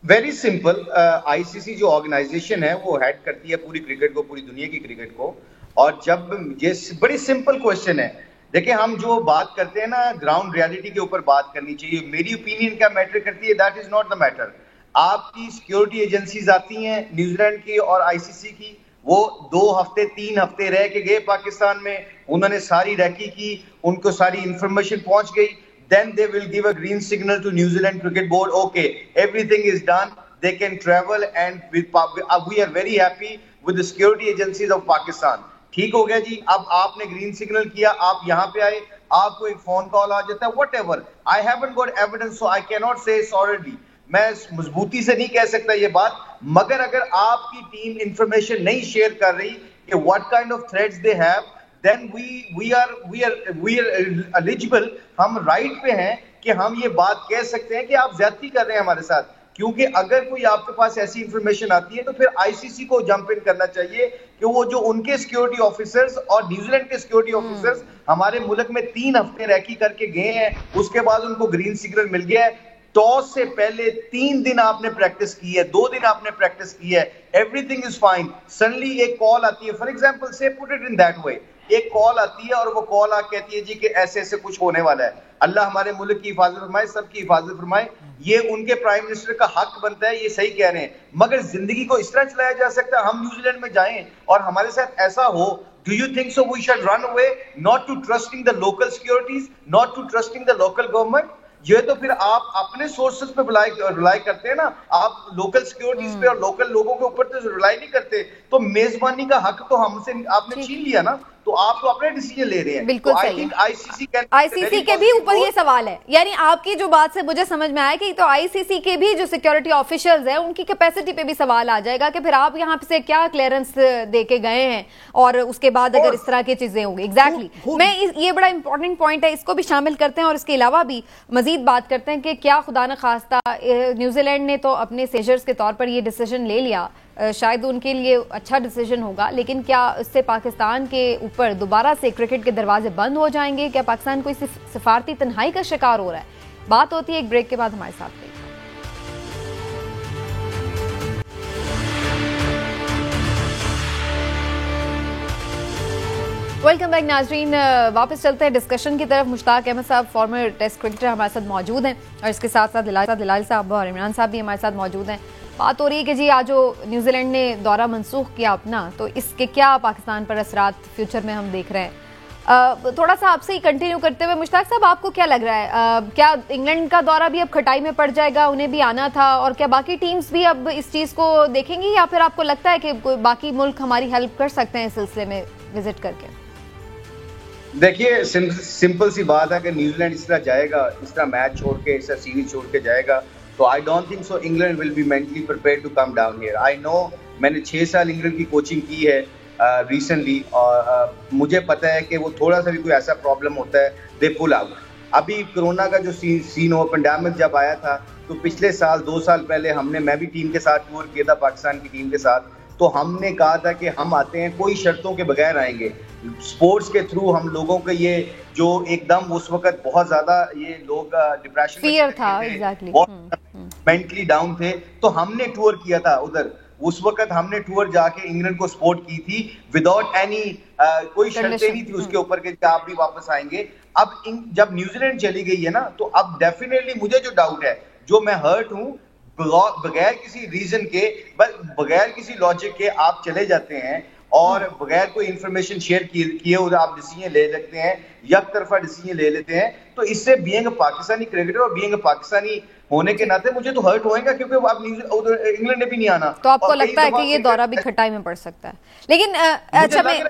वेरी सिंपल, आईसीसी जो ऑर्गेनाइजेशन है वो हेड करती है पूरी क्रिकेट को, पूरी दुनिया की क्रिकेट को। और जब ये बड़ी सिंपल क्वेश्चन है, देखिए हम जो बात करते हैं ना ग्राउंड रियलिटी के ऊपर बात करनी चाहिए। मेरी ओपिनियन क्या मैटर करती है, that is not the matter. आपकी सिक्योरिटी एजेंसीज आती हैं न्यूजीलैंड की और आईसीसी की, वो 2 हफ्ते 3 हफ्ते रह के गए पाकिस्तान में, उन्होंने सारी रेकी की, उनको सारी इंफॉर्मेशन पहुंच गई, then they will give a green signal to New Zealand Cricket Board, okay, everything is done, they can travel, and we are very happy with the security agencies of Pakistan. ठीक हो गया जी, अब आपने green signal किया, आप यहाँ पे आए, आपको एक फोन कॉल आ जाता है, whatever. I haven't got evidence, so I cannot say solidly. मैं मजबूती से नहीं कह सकता ये बात, मगर अगर आपकी टीम इंफॉर्मेशन नहीं शेयर कर रही कि what kind of threats they have, then we are eligible, हम राइट पे हैं कि हम ये बात कह सकते हैं कि आप ज्यादती कर रहे हैं हमारे साथ, क्योंकि अगर कोई आपके पास ऐसी इंफॉर्मेशन आती है तो फिर आईसीसी को जंप इन करना चाहिए कि वो जो उनके सिक्योरिटी ऑफिसर्स और न्यूजीलैंड के सिक्योरिटी ऑफिसर्स हमारे मुल्क में 3 हफ्ते रैकी करके गए हैं, उसके बाद उनको ग्रीन सिग्नल मिल गया है, टॉस से पहले 3 दिन आपने प्रैक्टिस की है, 2 दिन आपने प्रैक्टिस की है, एवरीथिंग इज फाइन, सडनली एक कॉल आती है, फॉर एग्जांपल से put it in that way, एक कॉल आती है और वो कॉल आ कहती है जी कि ऐसे ऐसे कुछ होने वाला है, अल्लाह हमारे मुल्क की हिफाजत फरमाए, सबकी हिफाजत फरमाए, ये उनके प्राइम मिनिस्टर का हक बनता है, ये सही कह रहे हैं, मगर जिंदगी को इस तरह चलाया जा सकता है, हम न्यूजीलैंड में जाएं और हमारे साथ ऐसा हो, do you think so we should run away not to trusting the local securities, not to trusting the local government? ये तो फिर आप अपने सोर्सेज पे रिलाई करते हैं ना, आप लोकल सिक्योरिटीज पे और लोकल लोगों के ऊपर तो रिलाई नहीं करते, तो मेजबानी का हक तो हमसे आपने छीन लिया ना, तो आप तो अपने डिसीजन ले रहे हैं। बिल्कुल तो सही। आईसीसी के भी ऊपर ये सवाल है, यानी आपकी जो बात से मुझे समझ में आया कि तो आईसीसी के भी जो सिक्योरिटी ऑफिशियल्स हैं उनकी कैपेसिटी पे भी सवाल आ जाएगा कि फिर आप यहाँ से क्या क्लियरेंस दे के गए हैं और उसके बाद अगर इस तरह की चीजें होंगी। एग्जैक्टली मैं ये बड़ा इंपॉर्टेंट पॉइंट है, इसको भी शामिल करते हैं और इसके अलावा भी मजीद बात करते हैं कि क्या खुदा न खास्ता न्यूजीलैंड ने तो अपने सेजर्स के तौर पर ये डिसीजन ले लिया, शायद उनके लिए अच्छा डिसीजन होगा, लेकिन क्या इससे पाकिस्तान के ऊपर दोबारा से क्रिकेट के दरवाजे बंद हो जाएंगे? क्या पाकिस्तान कोई सिफारती तन्हाई का शिकार हो रहा है? बात होती है एक ब्रेक के बाद, हमारे साथ रहिए। वेलकम बैक नाजरीन, वापस चलते हैं डिस्कशन की तरफ। मुश्ताक अहमद साहब फॉर्मर टेस्ट क्रिकेटर हमारे साथ मौजूद हैं और इसके साथ साथ दिलाल साहब और इमरान साहब भी हमारे साथ मौजूद हैं। बात हो रही है कि जी आज जो न्यूजीलैंड ने दौरा मनसूख किया अपना, तो इसके क्या पाकिस्तान पर असरात फ्यूचर में हम देख रहे हैं? थोड़ा सा आपसे ही कंटिन्यू करते हुए मुश्ताक साहब, आपको क्या लग रहा है, क्या इंग्लैंड का दौरा भी अब खटाई में पड़ जाएगा? उन्हें भी आना था, और क्या बाकी टीम्स भी अब इस चीज़ को देखेंगी, या फिर आपको लगता है कि कोई बाकी मुल्क हमारी हेल्प कर सकते हैं इस सिलसिले में विजिट करके? देखिए सिंपल सी बात है कि न्यूजीलैंड इस तरह जाएगा, इस तरह मैच छोड़ के, इस तरह सीरीज छोड़ के जाएगा, तो I don't think so England will be mentally prepared to come down here. I know, मैंने 6 साल इंग्लैंड की कोचिंग की है रिसेंटली, और मुझे पता है कि वो थोड़ा सा भी कोई ऐसा प्रॉब्लम होता है दे पुल आउट। अभी कोरोना का जो सीन हो, पेंडेमिक जब आया था, तो पिछले साल 2 साल पहले मैं भी टीम के साथ टूर किया था, पाकिस्तान की टीम के साथ, तो हमने कहा था कि हम आते हैं, कोई शर्तों के बगैर आएंगे, स्पोर्ट्स के थ्रू हम लोगों को ये जो एकदम उस वक्त बहुत ज्यादा ये लोग डिप्रेशन फियर था, एग्जैक्टली मेंटली डाउन थे, तो हमने टूर किया था उधर, उस वक्त हमने टूर जाके इंग्लैंड को सपोर्ट की थी विदाउट एनी, कोई शर्तें नहीं थी उसके ऊपर कि आप भी वापस आएंगे। अब जब न्यूजीलैंड चली गई है ना, तो अब डेफिनेटली मुझे जो डाउट है, जो मैं हर्ट हूं, बगैर किसी रीजन के, बगैर किसी लॉजिक के आप चले जाते हैं और बगैर कोई इंफॉर्मेशन शेयर किए और आप डिसीजन ले लेते हैं, एक तरफा डिसीजन ले लेते हैं, तो इससे बीइंग अ पाकिस्तानी क्रिकेटर और बीइंग अ पाकिस्तानी होने के नाते मुझे तो हर्ट होएगा, क्योंकि अब इंग्लैंड ने भी नहीं आना। तो आपको लगता है कि ये दौरा भी खटाई में पड़ सकता है? लेकिन अच्छा, मैं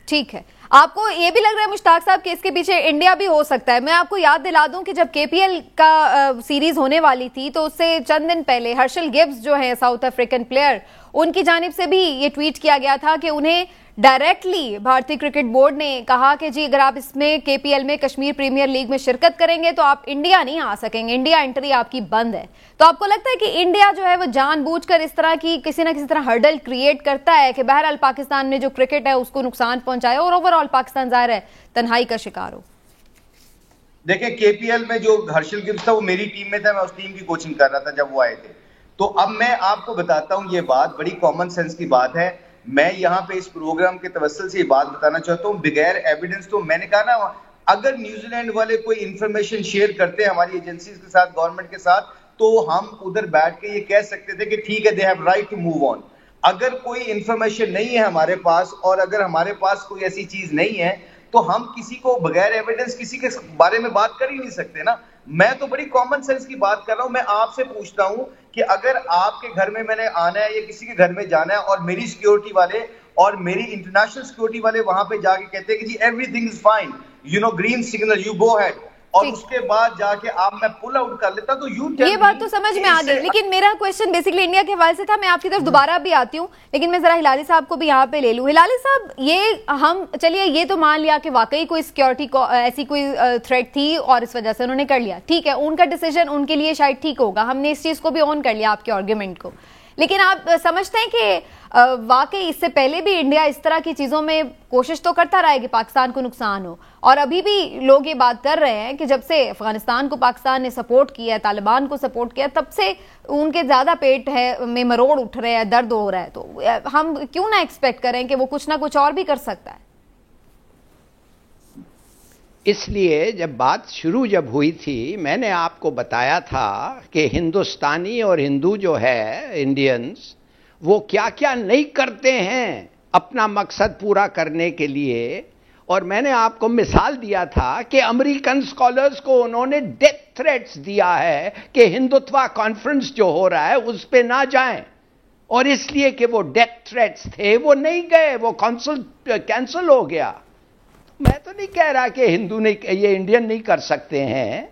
ठीक है, आपको ये भी लग रहा है मुश्ताक साहब कि इसके पीछे इंडिया भी हो सकता है? मैं आपको याद दिला दूं कि जब केपीएल का सीरीज होने वाली थी, तो उससे चंद दिन पहले हर्षल गिब्स जो है साउथ अफ्रीकन प्लेयर, उनकी जानिब से भी ये ट्वीट किया गया था कि उन्हें डायरेक्टली भारतीय क्रिकेट बोर्ड ने कहा कि जी अगर आप इसमें केपीएल में कश्मीर प्रीमियर लीग में शिरकत करेंगे तो आप इंडिया नहीं आ सकेंगे, इंडिया एंट्री आपकी बंद है। तो आपको लगता है कि इंडिया जो है वो जानबूझकर इस तरह की किसी ना किसी तरह हर्डल क्रिएट करता है कि बहरहाल पाकिस्तान में जो क्रिकेट है उसको नुकसान पहुंचाए और ओवरऑल पाकिस्तान जाहिर है तन्हाई का शिकार हो? देखिए, केपीएल में जो हर्षल गिब्स था वो मेरी टीम में था, मैं उस टीम की कोचिंग कर रहा था जब वो आए थे। तो अब मैं आपको बताता हूं, ये बात बड़ी कॉमन सेंस की बात है, मैं यहाँ पे इस प्रोग्राम के तवस्सुल से ये बात बताना चाहता हूँ बगैर एविडेंस। तो मैंने कहा ना, अगर न्यूजीलैंड वाले कोई इंफॉर्मेशन शेयर करते हैं हमारी एजेंसीज के साथ, गवर्नमेंट के साथ, तो हम उधर बैठ के ये कह सकते थे कि ठीक है, they have right to move on. अगर कोई इंफॉर्मेशन नहीं है हमारे पास, और अगर हमारे पास कोई ऐसी चीज नहीं है, तो हम किसी को बगैर एविडेंस किसी के बारे में बात कर ही नहीं सकते ना। मैं तो बड़ी कॉमन सेंस की बात कर रहा हूं। मैं आपसे पूछता हूं कि अगर आपके घर में मैंने आना है या किसी के घर में जाना है और मेरी सिक्योरिटी वाले और मेरी इंटरनेशनल सिक्योरिटी वाले वहां पे जाके कहते हैं कि जी everything is fine, you know, green signal, you go head, और उसके बाद जाके आप मैं पुल आउट कर लेता, तो यू ये बात तो समझ में आ गई, लेकिन मेरा क्वेश्चन बेसिकली इंडिया के हवाले से था। मैं आपकी तरफ दोबारा भी आती हूँ, लेकिन मैं जरा हिलाली साहब को भी यहाँ पे ले लूँ। हिलाली साहब, ये हम चलिए ये तो मान लिया कि वाकई कोई सिक्योरिटी को ऐसी कोई थ्रेट थी और इस वजह से उन्होंने कर लिया, ठीक है, उनका डिसीजन उनके लिए शायद ठीक होगा, हमने इस चीज को भी ऑन कर लिया आपके आर्ग्यूमेंट को। लेकिन आप समझते हैं कि वाकई इससे पहले भी इंडिया इस तरह की चीजों में कोशिश तो करता रहा है कि पाकिस्तान को नुकसान हो, और अभी भी लोग ये बात कर रहे हैं कि जब से अफगानिस्तान को पाकिस्तान ने सपोर्ट किया, तालिबान को सपोर्ट किया, तब से उनके ज्यादा पेट है में मरोड़ उठ रहे हैं, दर्द हो रहा है, तो हम क्यों ना एक्सपेक्ट करें कि वो कुछ ना कुछ और भी कर सकता है। इसलिए जब बात शुरू जब हुई थी, मैंने आपको बताया था कि हिंदुस्तानी और हिंदू जो है, इंडियंस, वो क्या क्या नहीं करते हैं अपना मकसद पूरा करने के लिए। और मैंने आपको मिसाल दिया था कि अमेरिकन स्कॉलर्स को उन्होंने डेथ थ्रेट्स दिया है कि हिंदुत्व कॉन्फ्रेंस जो हो रहा है उस पे ना जाएं, और इसलिए कि वो डेथ थ्रेट्स थे वो नहीं गए, वो कैंसिल हो गया। मैं तो नहीं कह रहा कि हिंदू नहीं, ये इंडियन नहीं कर सकते हैं,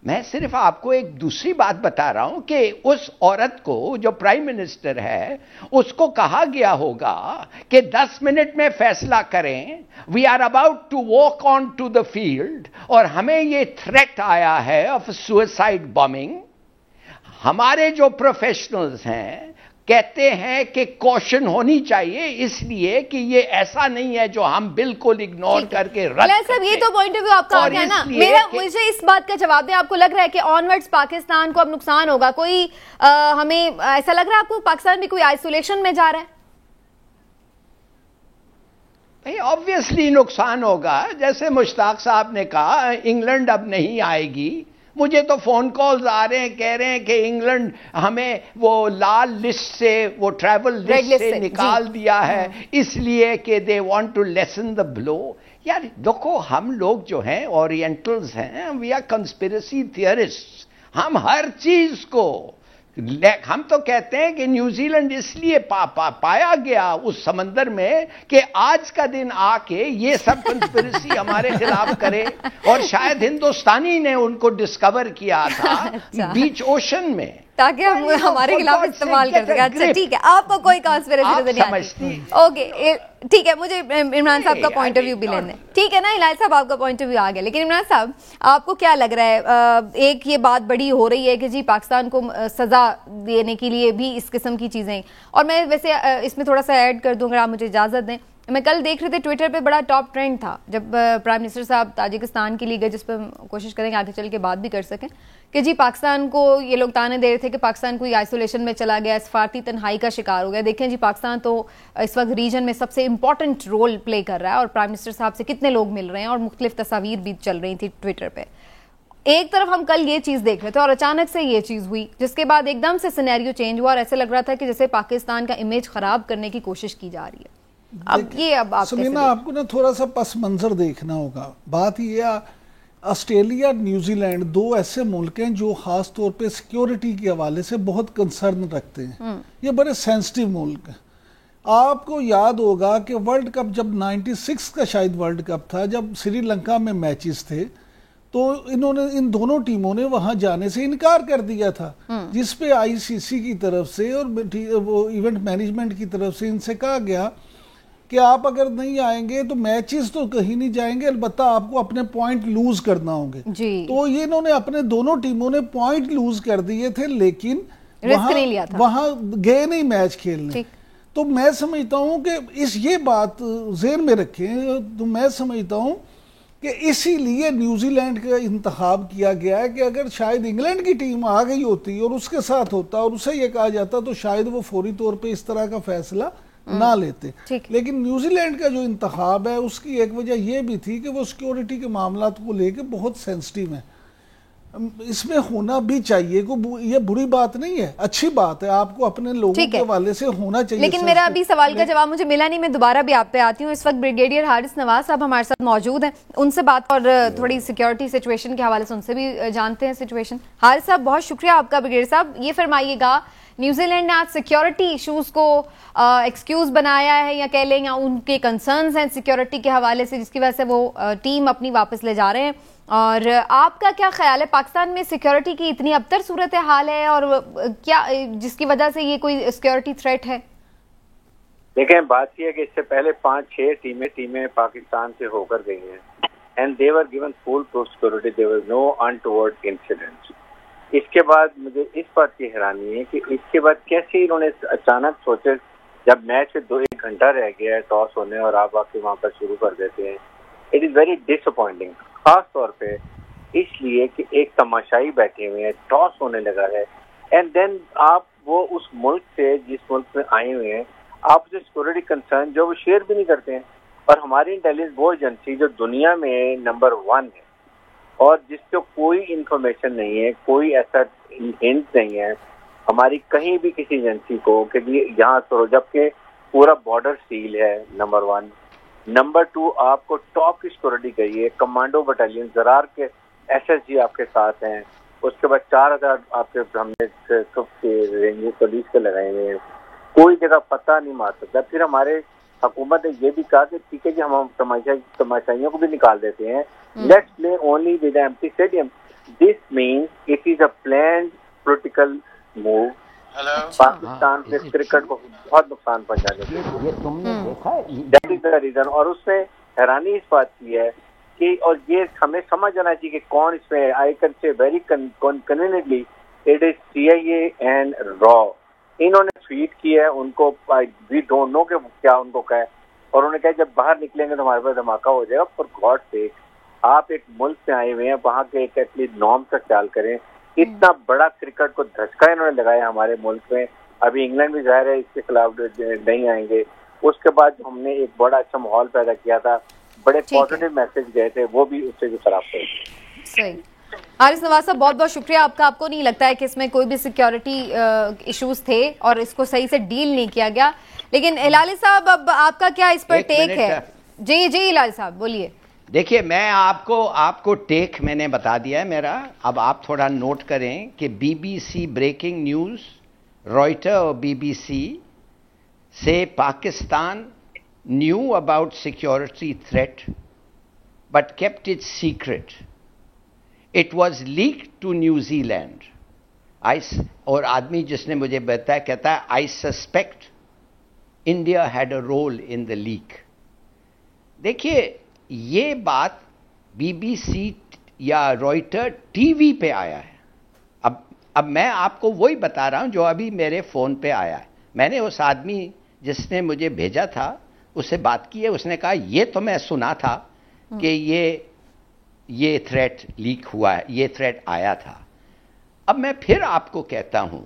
मैं सिर्फ आपको एक दूसरी बात बता रहा हूं कि उस औरत को जो प्राइम मिनिस्टर है उसको कहा गया होगा कि 10 मिनट में फैसला करें, we are about to walk on to the field, और हमें ये थ्रेट आया है ऑफ सुसाइड बॉम्बिंग। हमारे जो प्रोफेशनल्स हैं कहते हैं कि कॉशन होनी चाहिए, इसलिए कि ये ऐसा नहीं है जो हम बिल्कुल इग्नोर करके रख सब। ये तो पॉइंट ऑफ व्यू आपका आ गया ना। मेरा मुझे इस बात का जवाब दें, आपको लग रहा है कि ऑनवर्ड्स पाकिस्तान को अब नुकसान होगा? कोई हमें ऐसा लग रहा है आपको पाकिस्तान भी कोई आइसोलेशन में जा रहा है? भाई ऑब्वियसली नुकसान होगा। जैसे मुश्ताक साहब ने कहा इंग्लैंड अब नहीं आएगी, मुझे तो फोन कॉल्स आ रहे हैं, कह रहे हैं कि इंग्लैंड हमें वो लाल लिस्ट से, वो ट्रैवल लिस्ट से निकाल दिया है इसलिए कि they want to lessen the blow. यार देखो, हम लोग जो हैं ओरिएंटल्स हैं, वी आर कंस्पिरेसी थियरिस्ट, हम हर चीज को हम तो कहते हैं कि न्यूजीलैंड इसलिए पाया गया उस समंदर में कि आज का दिन आके ये सब कंस्पिरेसी हमारे खिलाफ करे, और शायद हिंदुस्तानी ने उनको डिस्कवर किया था बीच ओशन में, ताकि हम हमारे खिलाफ इस्तेमाल कर सकें। अच्छा ठीक है, आपको कोई कॉन्स्पिरेसी नहीं आती। ओके ठीक है, मुझे इमरान साहब का पॉइंट ऑफ व्यू भी लेना है, ठीक है ना? हिलाल साहब आपका पॉइंट ऑफ व्यू आ गया, लेकिन इमरान साहब आपको क्या लग रहा है? एक ये बात बड़ी हो रही है कि जी पाकिस्तान को सजा देने के लिए भी इस किस्म की चीजें, और मैं वैसे इसमें थोड़ा सा ऐड कर दूं अगर आप मुझे इजाजत दें। मैं कल देख रहे थे ट्विटर पे बड़ा टॉप ट्रेंड था जब प्राइम मिनिस्टर साहब ताजिकिस्तान के लिए गए, जिस पर हम कोशिश करेंगे आगे चल के बात भी कर सकें, कि जी पाकिस्तान को ये लोग ताने दे रहे थे कि पाकिस्तान कोई आइसोलेशन में चला गया, सफारती तन्हाई का शिकार हो गया। देखें जी पाकिस्तान तो इस वक्त रीजन में सबसे इंपॉर्टेंट रोल प्ले कर रहा है, और प्राइम मिनिस्टर साहब से कितने लोग मिल रहे हैं, और मुख्तलिफ तस्वीर भी चल रही थी ट्विटर पर। एक तरफ हम कल ये चीज देख रहे थे और अचानक से ये चीज हुई, जिसके बाद एकदम से सिनेरियो चेंज हुआ और ऐसे लग रहा था कि जैसे पाकिस्तान का इमेज खराब करने की कोशिश की जा रही है। अब आप समीना, आपको ना थोड़ा सा पस मंजर देखना होगा। बात ये, ऑस्ट्रेलिया, न्यूजीलैंड दो ऐसे मुल्क हैं जो खास तौर पे सिक्योरिटी के हवाले से बहुत कंसर्न रखते हैं। ये बड़े सेंसिटिव मुल्क हैं। आपको याद होगा कि वर्ल्ड कप जब 96 का शायद वर्ल्ड कप था, जब श्रीलंका में मैचेस थे, तो इन दोनों टीमों ने वहां जाने से इनकार कर दिया था, जिसपे आईसीसी की तरफ से और वो इवेंट मैनेजमेंट की तरफ से इनसे कहा गया कि आप अगर नहीं आएंगे तो मैचेस तो कहीं नहीं जाएंगे, अलबत्ता आपको अपने पॉइंट लूज करना होंगे। तो ये इन्होंने अपने दोनों टीमों ने पॉइंट लूज कर दिए थे, लेकिन वहां गए नहीं मैच खेलने। तो मैं समझता हूं कि ये बात ज़हन में रखें, तो मैं समझता हूं कि इसीलिए न्यूजीलैंड का इंतखाब किया गया है कि अगर शायद इंग्लैंड की टीम आ गई होती और उसके साथ होता और उसे ये कहा जाता तो शायद वो फौरी तौर पे इस तरह का फैसला ना लेते। लेकिन न्यूजीलैंड का जो इंतखाब है उसकी एक वजह यह भी थी कि वो सिक्योरिटी के मामला को लेकर बहुत सेंसिटिव है। इसमें होना भी चाहिए, ये बुरी बात नहीं है, अच्छी बात है, आपको अपने लोगों के हवाले से होना चाहिए। लेकिन मेरा अभी सवाल का जवाब मुझे मिला नहीं, मैं दोबारा भी आप पे आती हूँ। इस वक्त ब्रिगेडियर हारिस नवाज साहब हमारे साथ मौजूद हैं, उनसे बात और थोड़ी सिक्योरिटी सिचुएशन के हवाले से उनसे भी जानते हैं सिचुएशन। हारिस साहब बहुत शुक्रिया आपका। ब्रिगेडियर साहब ये फरमाइएगा, न्यूजीलैंड ने आज सिक्योरिटी इश्यूज को एक्सक्यूज बनाया है या कह लें या उनके कंसर्न्स हैं सिक्योरिटी के हवाले से, जिसकी वजह से वो टीम अपनी वापस ले जा रहे हैं, और आपका क्या ख्याल है, पाकिस्तान में सिक्योरिटी की इतनी अबतर सूरत हाल है और क्या जिसकी वजह से ये कोई सिक्योरिटी थ्रेट है? देखें, बात यह है कि इससे पहले 5-6 टीमें पाकिस्तान से होकर गई हैं and they were given full proof security, there was no untoward incidents. इसके बाद मुझे इस बात की हैरानी है कि इसके बाद कैसे इन्होंने अचानक सोचे, जब मैच में 2-1 घंटा रह गया है टॉस होने और आप आके वहां पर शुरू कर देते हैं। इट इज वेरी डिसअपॉइंटिंग, खास तौर पे इसलिए कि एक तमाशाई बैठे हुए हैं, टॉस होने लगा है एंड देन आप वो उस मुल्क से जिस मुल्क में आए हुए हैं आप जो सिक्योरिटी कंसर्न जो वो शेयर भी नहीं करते हैं। और हमारी इंटेलिजेंस वो एजेंसी जो दुनिया में नंबर 1 है और जिसको कोई इंफॉर्मेशन नहीं है, कोई ऐसा हिंट नहीं है हमारी कहीं भी किसी एजेंसी को कि यहाँ करो, जबकि पूरा बॉर्डर सील है, नंबर 1। नंबर 2, आपको टॉप की सिक्योरिटी चाहिए, कमांडो बटालियन ज़रार के SSG आपके साथ हैं, उसके बाद 4000 आपके हमने रेंज पुलिस के लगाए हुए हैं, कोई जगह पता नहीं मार सकता। फिर हमारे हुकूमत ने ये भी कहा कि ठीक है कि हम तमाशाइयों को भी निकाल देते हैं, let's play only with empty stadium. This means it is a planned political move Pakistan के क्रिकेट को बहुत नुकसान पहुंचाने के लिए। ये तुमने देखा है? That is the reason. और उसमें हैरानी इस बात की है कि, और ये हमें समझ आना चाहिए कि कौन इसमें, I can say very conveniently it is CIA and raw. इन्होंने ट्वीट किया है, उनको वी डोंट नो कि क्या उनको कहा है, और उन्होंने कहा जब बाहर निकलेंगे तो हमारे पास धमाका हो जाएगा। फॉर गॉड सेक, आप एक मुल्क से आए हुए हैं, वहाँ के एक एटलीस्ट नॉर्म का ख्याल करें। इतना बड़ा क्रिकेट को धचका इन्होंने लगाया हमारे मुल्क में। अभी इंग्लैंड भी जाहिर है इसके खिलाफ नहीं आएंगे। उसके बाद हमने एक बड़ा अच्छा माहौल पैदा किया था, बड़े पॉजिटिव मैसेज गए थे, वो भी उससे भी खराब थे। सही। हारिस नवाज साहब बहुत बहुत शुक्रिया आपका। आपको नहीं लगता है कि इसमें कोई भी सिक्योरिटी इश्यूज थे और इसको सही से डील नहीं किया गया? लेकिन हिलाली साहब, अब आपका क्या इस पर टेक है? जी जी हिलाली साहब बोलिए। देखिए, मैं आपको टेक मैंने बता दिया है मेरा। अब आप थोड़ा नोट करें कि BBC ब्रेकिंग न्यूज, रॉयटर और BBC से Pakistan knew about security threat but kept it secret. It was leak to New Zealand. और आदमी जिसने मुझे बताया कहता है I suspect India had a role in the leak. देखिए, ये बात BBC या रॉयटर टीवी पे आया है। अब मैं आपको वही बता रहा हूं जो अभी मेरे फोन पे आया है। मैंने उस आदमी जिसने मुझे भेजा था उससे बात की है, उसने कहा ये तो मैं सुना था कि ये थ्रेट लीक हुआ है, ये थ्रेट आया था। अब मैं फिर आपको कहता हूं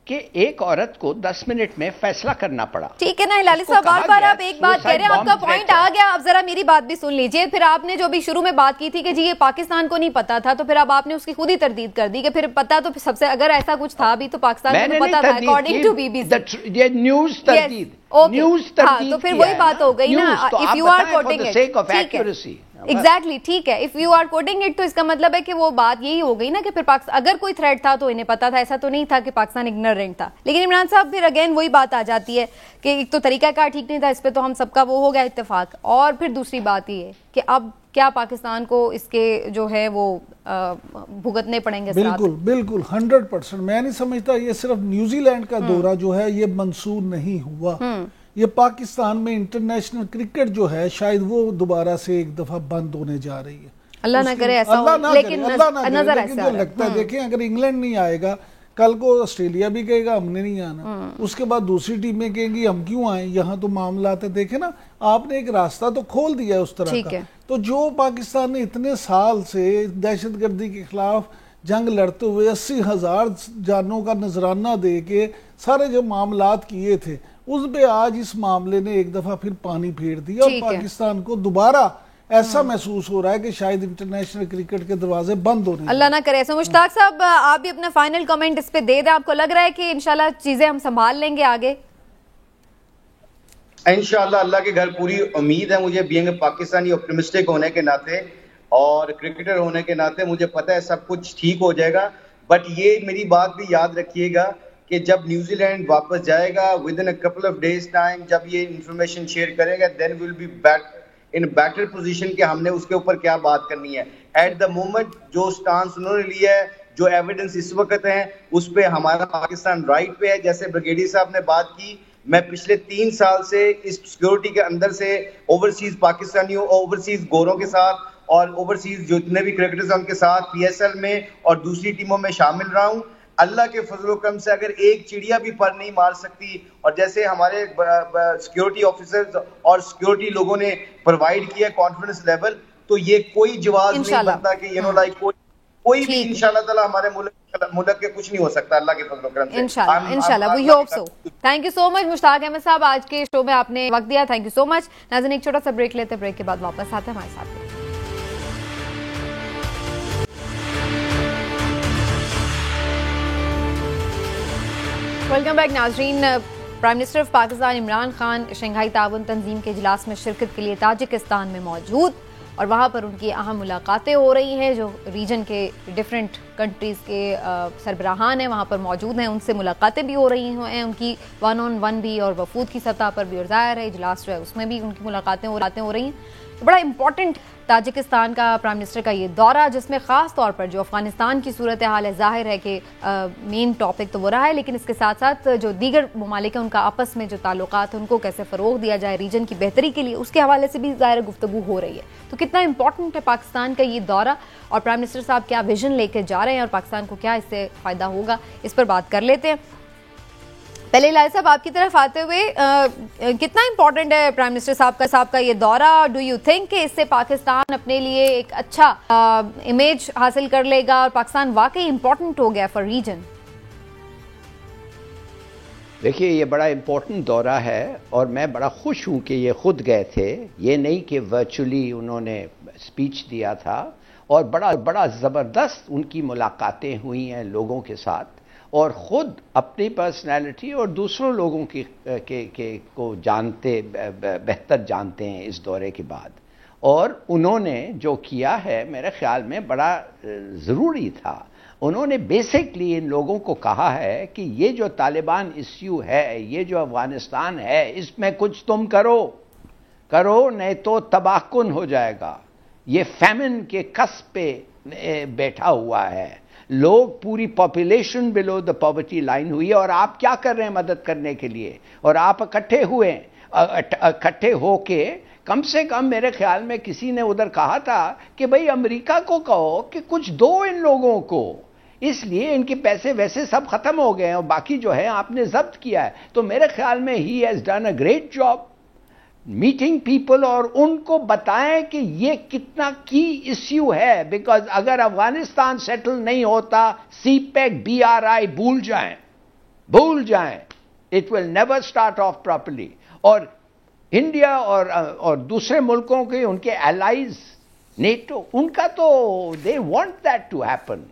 कि एक औरत को 10 मिनट में फैसला करना पड़ा। ठीक है ना हिलाली साहब, बार बार आप एक बात कह रहे हैं, आपका पॉइंट आ गया। अब जरा मेरी बात भी सुन लीजिए। फिर आपने जो भी शुरू में बात की थी कि जी ये पाकिस्तान को नहीं पता था, तो फिर अब आपने उसकी खुद ही तरदीद कर दी कि फिर पता तो सबसे, अगर ऐसा कुछ था भी तो पाकिस्तान को पता था अकॉर्डिंग टू BBC। ये न्यूज तरदीद, न्यूज तरदीद। तो फिर वही बात हो गई ना, if you are quoting it. Exactly, ठीक है, if you are quoting it तो इसका मतलब है कि वो बात यही हो गई ना कि फिर पाकिस्तान, अगर कोई थ्रेट था तो इन्हें पता था, ऐसा तो नहीं था कि पाकिस्तान इग्नोरेंट था। लेकिन इमरान साहब फिर अगेन वही बात आ जाती है कि एक तो तरीकाकार ठीक नहीं था, इस पे तो हम सबका वो हो गया इत्तेफाक, और फिर दूसरी बात ये है कि अब क्या पाकिस्तान को इसके जो है वो भुगतने पड़ेंगे? बिल्कुल बिल्कुल 100%। मैं नहीं समझता ये सिर्फ न्यूजीलैंड का दौरा जो है ये मंसूर नहीं हुआ, ये पाकिस्तान में इंटरनेशनल क्रिकेट जो है शायद वो दोबारा से एक दफा बंद होने जा रही है। अल्लाह ना करे ऐसा हो, लेकिन नजर ऐसा है। लगता है देखें, अगर इंग्लैंड नहीं आएगा कल को ऑस्ट्रेलिया भी कहेगा हमने नहीं आना, उसके बाद दूसरी टीमें कहेंगी हम क्यों आए, यहाँ तो मामला है। देखे ना, आपने एक रास्ता तो खोल दिया है उस तरह का। तो जो पाकिस्तान ने इतने साल से दहशतगर्दी के खिलाफ जंग लड़ते हुए 80,000 जानों का नजराना दे के सारे जो मामलात किए थे, उस पे आज इस मामले ने एक दफा फिर पानी फेर दिया और पाकिस्तान को दोबारा ऐसा महसूस हो रहा है कि शायद इंटरनेशनल क्रिकेट के दरवाजे बंद हो रहे हैं। अल्लाह ना करे। सो मुश्ताक साहब, आप भी अपना फाइनल कमेंट इस पे दे दें। आपको लग रहा है कि इंशाल्लाह चीजें हम संभाल लेंगे आगे? इंशाल्लाह अल्लाह के घर पूरी उम्मीद है मुझे, बीइंग पाकिस्तानी ऑप्टिमिस्टिक होने के नाते और क्रिकेटर होने के नाते मुझे पता है सब कुछ ठीक हो जाएगा। बट ये मेरी बात भी याद रखिएगा कि जब न्यूजीलैंड वापस जाएगा within a couple of days time, जब ये इंफॉर्मेशन शेयर करेगा, then will be back in better position कि हमने उसके ऊपर क्या बात करनी है। एट द मोमेंट जो स्टांस उन्होंने लिया है, जो एविडेंस इस वक्त है, उस पे हमारा पाकिस्तान राइट पे है। जैसे ब्रिगेडियर साहब ने बात की, मैं पिछले 3 साल से इस सिक्योरिटी के अंदर से ओवरसीज पाकिस्तानियों, ओवरसीज गोरों के साथ और ओवरसीज जितने भी क्रिकेटर्स हैं उनके साथ पीएसएल में और दूसरी टीमों में शामिल रहा हूं। अल्लाह के फजल करम से अगर एक चिड़िया भी पर नहीं मार सकती, और जैसे हमारे सिक्योरिटी ऑफिसर्स और सिक्योरिटी लोगों ने प्रोवाइड किया कॉन्फिडेंस लेवल, तो ये कोई जवाब नहीं बनता कि कोई भी इंशाल्लाह ताला हमारे मुल्क के कुछ नहीं हो सकता अल्लाह के फजल करम से। इंशाल्लाह we hope so. Thank you so much Mushtaq Ahmed sahab, आज के शो में आपने वक्त दिया, थैंक यू सो मच। नाज़रीन, एक छोटा सा ब्रेक लेते हैं, ब्रेक के बाद वापस आते हैं हमारे साथ। वेलकम बैक नाज़रीन। Prime minister of Pakistan Imran Khan Shanghai ताउन तंजीम के इजलास में शिरकत के लिए ताजिकिस्तान में मौजूद, और वहाँ पर उनकी अहम मुलाकातें हो रही हैं। जो रीजन के डिफरेंट कंट्रीज़ के सरबराहान हैं वहाँ पर मौजूद हैं, उनसे मुलाकातें भी हो रही हैं, उनकी 1-on-1 भी और वफूद की सतह पर भी, और ज़ाहिर है इजलास जो है उसमें भी उनकी मुलाकातें हो रही हैं। तो बड़ा इंपॉर्टेंट ताजिकिस्तान का प्राइम मिनिस्टर का ये दौरा, जिसमें ख़ास तौर पर जो अफ़गानिस्तान की सूरत हाल है, ज़ाहिर है कि मेन टॉपिक तो वो रहा है, लेकिन इसके साथ साथ जो दीगर ममालिक हैं उनका आपस में जो ताल्लुकात हैं उनको कैसे फ़रोग़ दिया जाए रीजन की बेहतरी के लिए, उसके हवाले से भी ज़ाहिर गुफ्तगू हो रही है। तो कितना इंपॉर्टेंट है पाकिस्तान का ये दौरा, और प्राइम मिनिस्टर साहब क्या विजन लेकर जा रहे हैं और पाकिस्तान को क्या इससे फ़ायदा होगा, इस पर बात कर लेते हैं। पहले इलाही साहब, आपकी तरफ आते हुए कितना इंपॉर्टेंट है प्राइम मिनिस्टर साहब का ये दौरा? डू यू थिंक कि इससे पाकिस्तान अपने लिए एक अच्छा इमेज हासिल कर लेगा और पाकिस्तान वाकई इंपॉर्टेंट हो गया फॉर रीजन? देखिए, ये बड़ा इम्पोर्टेंट दौरा है और मैं बड़ा खुश हूँ कि ये खुद गए थे। ये नहीं कि वर्चुअली उन्होंने स्पीच दिया था, और बड़ा ज़बरदस्त उनकी मुलाकातें हुई हैं लोगों के साथ, और ख़ुद अपनी पर्सनैलिटी और दूसरों लोगों की को बेहतर जानते हैं इस दौरे के बाद। और उन्होंने जो किया है मेरे ख्याल में बड़ा ज़रूरी था। उन्होंने बेसिकली इन लोगों को कहा है कि ये जो तालिबान इश्यू है, ये जो अफ़गानिस्तान है, इसमें कुछ तुम करो नहीं तो तबाहकुन हो जाएगा। ये फैमिन के कस्ब पे बैठा हुआ है, लोग, पूरी population below the poverty line हुई है, और आप क्या कर रहे हैं मदद करने के लिए? और आप इकट्ठे होके, कम से कम मेरे ख्याल में किसी ने उधर कहा था कि भाई अमेरिका को कहो कि कुछ दो इन लोगों को, इसलिए इनके पैसे वैसे सब खत्म हो गए हैं और बाकी जो है आपने जब्त किया है। तो मेरे ख्याल में he has done a great job meeting people, और उनको बताएं कि ये कितना की इश्यू है। बिकॉज अगर अफगानिस्तान सेटल नहीं होता, सीपेक, BRI भूल जाएं, it will never start off properly. और इंडिया और दूसरे मुल्कों के, उनके एलाइज नेटो, उनका तो they want that to happen.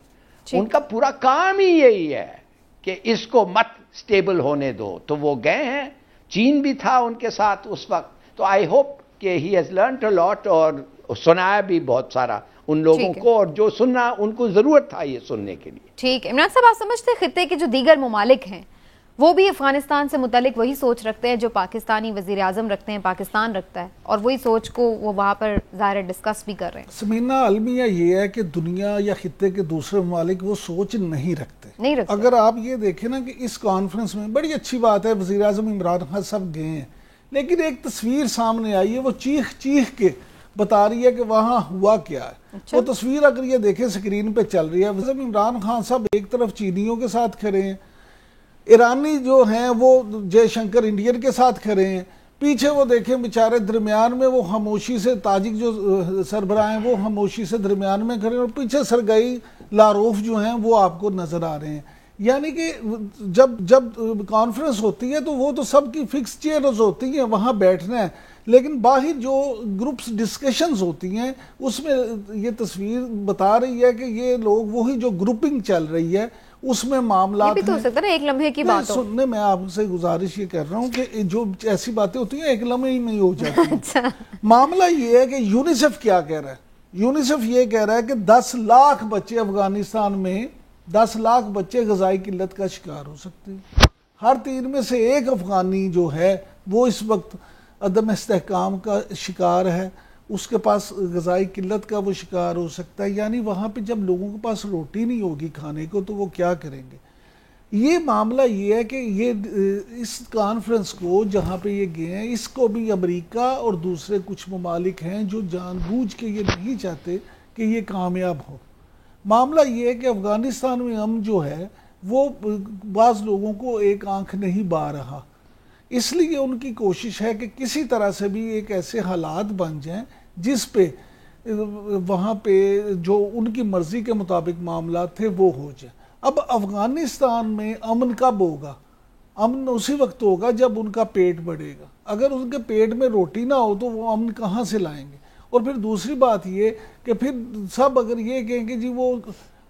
उनका पूरा काम ही यही है कि इसको मत स्टेबल होने दो। तो वो गए हैं, चीन भी था उनके साथ उस वक्त। तो आई होप कि he has learned a lot, और सुनाया भी बहुत सारा उन लोगों को, और जो सुनना उनको जरूरत था ये सुनने के लिए। ठीक है इमरान साहब, आप समझते हैं खित्ते के जो दीगर ममालिक हैं वो भी अफगानिस्तान से मुतालिक वही सोच रखते हैं जो पाकिस्तानी वजीर आजम रखते हैं, पाकिस्तान रखता है, और वही सोच को वो वहाँ पर ज़ाहिर डिस्कस भी कर रहे हैं? समीना, अलमिया ये है कि दुनिया या खित्ते के दूसरे ममालिक वो सोच नहीं रखते। अगर आप ये देखें ना कि इस कॉन्फ्रेंस में बड़ी अच्छी बात है, वजीर आजम इमरान खान सब गए हैं, लेकिन एक तस्वीर सामने आई है, वो चीख चीख के बता रही है कि वहाँ हुआ क्या है। अच्छा? वो तस्वीर अगर ये देखें स्क्रीन पे चल रही है, वज़ीर इमरान खान साहब एक तरफ चीनियों के साथ खड़े हैं, ईरानी जो हैं वो जयशंकर इंडियन के साथ खड़े हैं, पीछे वो देखें बेचारे दरमियान में वो खामोशी से, ताजिक जो सरबराह हैं वो खामोशी से दरमियान में खड़े हैं, और पीछे सरगई लारोफ जो हैं वो आपको नजर आ रहे हैं। यानी कि जब कॉन्फ्रेंस होती है तो वो तो सबकी फिक्स चेयर्स होती हैं, वहाँ बैठना है, लेकिन बाहर जो ग्रुप्स डिस्कशंस होती हैं उसमें ये तस्वीर बता रही है कि ये लोग वही जो ग्रुपिंग चल रही है उसमें मामला ये भी तो हो सकता है ना एक लम्हे की बात हो। सुनने मैं आपसे गुजारिश ये कर रहा हूँ कि जो ऐसी बातें होती हैं एक लम्हे ही नहीं हो जाती। अच्छा। मामला ये है कि यूनिसेफ क्या कह रहा है, यूनिसेफ ये कह रहा है कि 10 लाख बच्चे अफगानिस्तान में 10 लाख बच्चे ग़िज़ाई किल्लत का शिकार हो सकते हैं। हर 3 में से 1 अफगानी जो है वो इस वक्त अदम इस्तेहकाम का शिकार है, उसके पास ग़िज़ाई किल्लत का वो शिकार हो सकता है। यानी वहाँ पे जब लोगों के पास रोटी नहीं होगी खाने को तो वो क्या करेंगे। ये मामला ये है कि ये इस कॉन्फ्रेंस को जहाँ पे ये गए हैं इसको भी अमेरिका और दूसरे कुछ ममालिक हैं जो जानबूझ के ये नहीं चाहते कि ये कामयाब हो। मामला ये है कि अफ़गानिस्तान में अमन जो है वो बाज़ लोगों को एक आंख नहीं बा रहा, इसलिए उनकी कोशिश है कि किसी तरह से भी एक ऐसे हालात बन जाएं जिस पे वहाँ पे जो उनकी मर्ज़ी के मुताबिक मामला थे वो हो जाए। अब अफ़गानिस्तान में अमन कब होगा? अमन उसी वक्त होगा जब उनका पेट बढ़ेगा। अगर उनके पेट में रोटी ना हो तो वो अमन कहाँ से लाएंगे? और फिर दूसरी बात ये कि फिर सब अगर ये कहें कि जी वो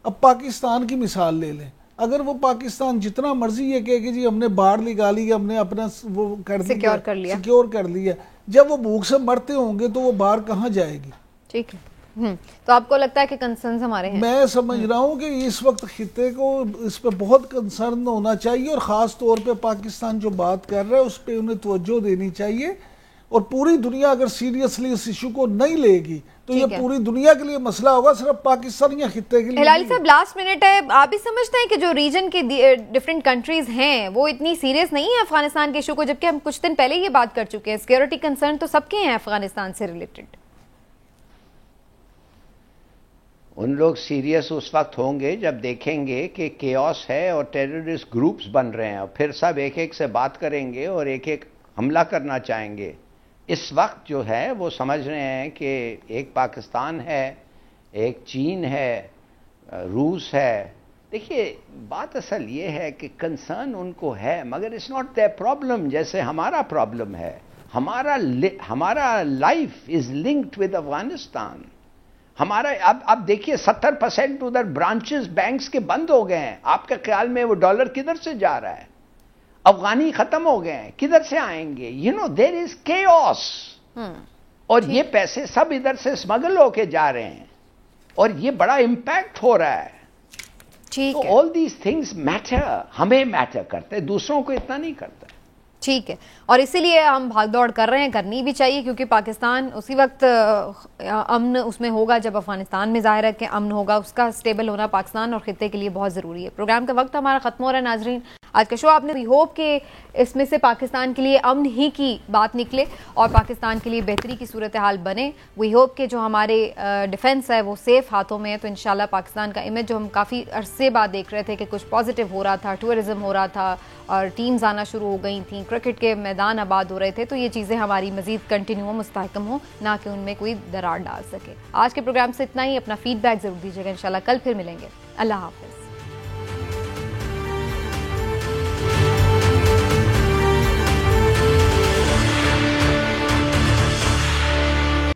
अब पाकिस्तान की मिसाल ले लें, अगर वो पाकिस्तान जितना मर्जी ये कहे कि जी हमने बाढ़ लगा ली, हमने अपना वो सिक्योर कर लिया, जब वो भूख से मरते होंगे तो वो बाढ़ कहाँ जाएगी? ठीक है। तो आपको लगता है कि कंसर्न हमारे हैं? मैं समझ रहा हूँ कि इस वक्त खित्ते को इस पे बहुत कंसर्न होना चाहिए और ख़ास तौर पे पाकिस्तान जो बात कर रहा है उस पर उन्हें तवज्जो देनी चाहिए। और पूरी दुनिया अगर सीरियसली इस इशू को नहीं लेगी तो ये पूरी दुनिया के लिए मसला होगा, सिर्फ पाकिस्तान या खित्ते के लिए। हिलाली साहब लास्ट मिनट है, आप भी समझते हैं कि जो रीजन की डिफरेंट कंट्रीज हैं वो इतनी सीरियस नहीं है अफगानिस्तान के इशू को, जबकि हम कुछ दिन पहले ये बात कर चुके हैं सिक्योरिटी कंसर्न तो सबके हैं अफगानिस्तान से रिलेटेड। उन लोग सीरियस उस वक्त होंगे जब देखेंगे कि केओस है और टेररिस्ट ग्रुप्स बन रहे हैं और फिर सब एक एक से बात करेंगे और एक एक हमला करना चाहेंगे। इस वक्त जो है वो समझ रहे हैं कि एक पाकिस्तान है, एक चीन है, रूस है। देखिए बात असल ये है कि कंसर्न उनको है मगर इट्स नॉट देयर प्रॉब्लम जैसे हमारा प्रॉब्लम है। हमारा life is linked with Afghanistan. हमारा अब देखिए 70% उधर ब्रांचेस बैंक्स के बंद हो गए हैं। आपके ख्याल में वो डॉलर किधर से जा रहा है? अफगानी खत्म हो गए हैं, किधर से आएंगे? You know there is chaos. और ये पैसे सब इधर से स्मगल होके जा रहे हैं और ये बड़ा इंपैक्ट हो रहा है। तो ऑल दीज थिंग्स मैटर, हमें मैटर करते हैं, दूसरों को इतना नहीं करता। ठीक है, और इसीलिए हम भागदौड़ कर रहे हैं, करनी भी चाहिए क्योंकि पाकिस्तान उसी वक्त अमन उसमें होगा जब अफगानिस्तान में ज़ाहिर है कि अमन होगा। उसका स्टेबल होना पाकिस्तान और खित्ते के लिए बहुत ज़रूरी है। प्रोग्राम का वक्त हमारा ख़त्म हो रहा है नाजरीन। आज का शो आपने वी होप कि इसमें से पाकिस्तान के लिए अमन ही की बात निकले और पाकिस्तान के लिए बेहतरी की सूरत हाल बने। वी होप कि जो हमारे डिफेंस है वो सेफ हाथों में है, तो इंशाल्लाह पाकिस्तान का इमेज जो हम काफ़ी अरसे बाद देख रहे थे कि कुछ पॉजिटिव हो रहा था, टूरिज़्म हो रहा था और टीम्स आना शुरू हो गई थी, क्रिकेट के मैदान आबाद हो रहे थे, तो ये चीज़ें हमारी मज़ीद कंटिन्यू हो, मुस्तहकम हो, ना कि उनमें कोई दरार डाल सके। आज के प्रोग्राम से इतना ही। अपना फीडबैक ज़रूर दीजिएगा। इंशाल्लाह कल फिर मिलेंगे। अल्लाह हाफ़िज़।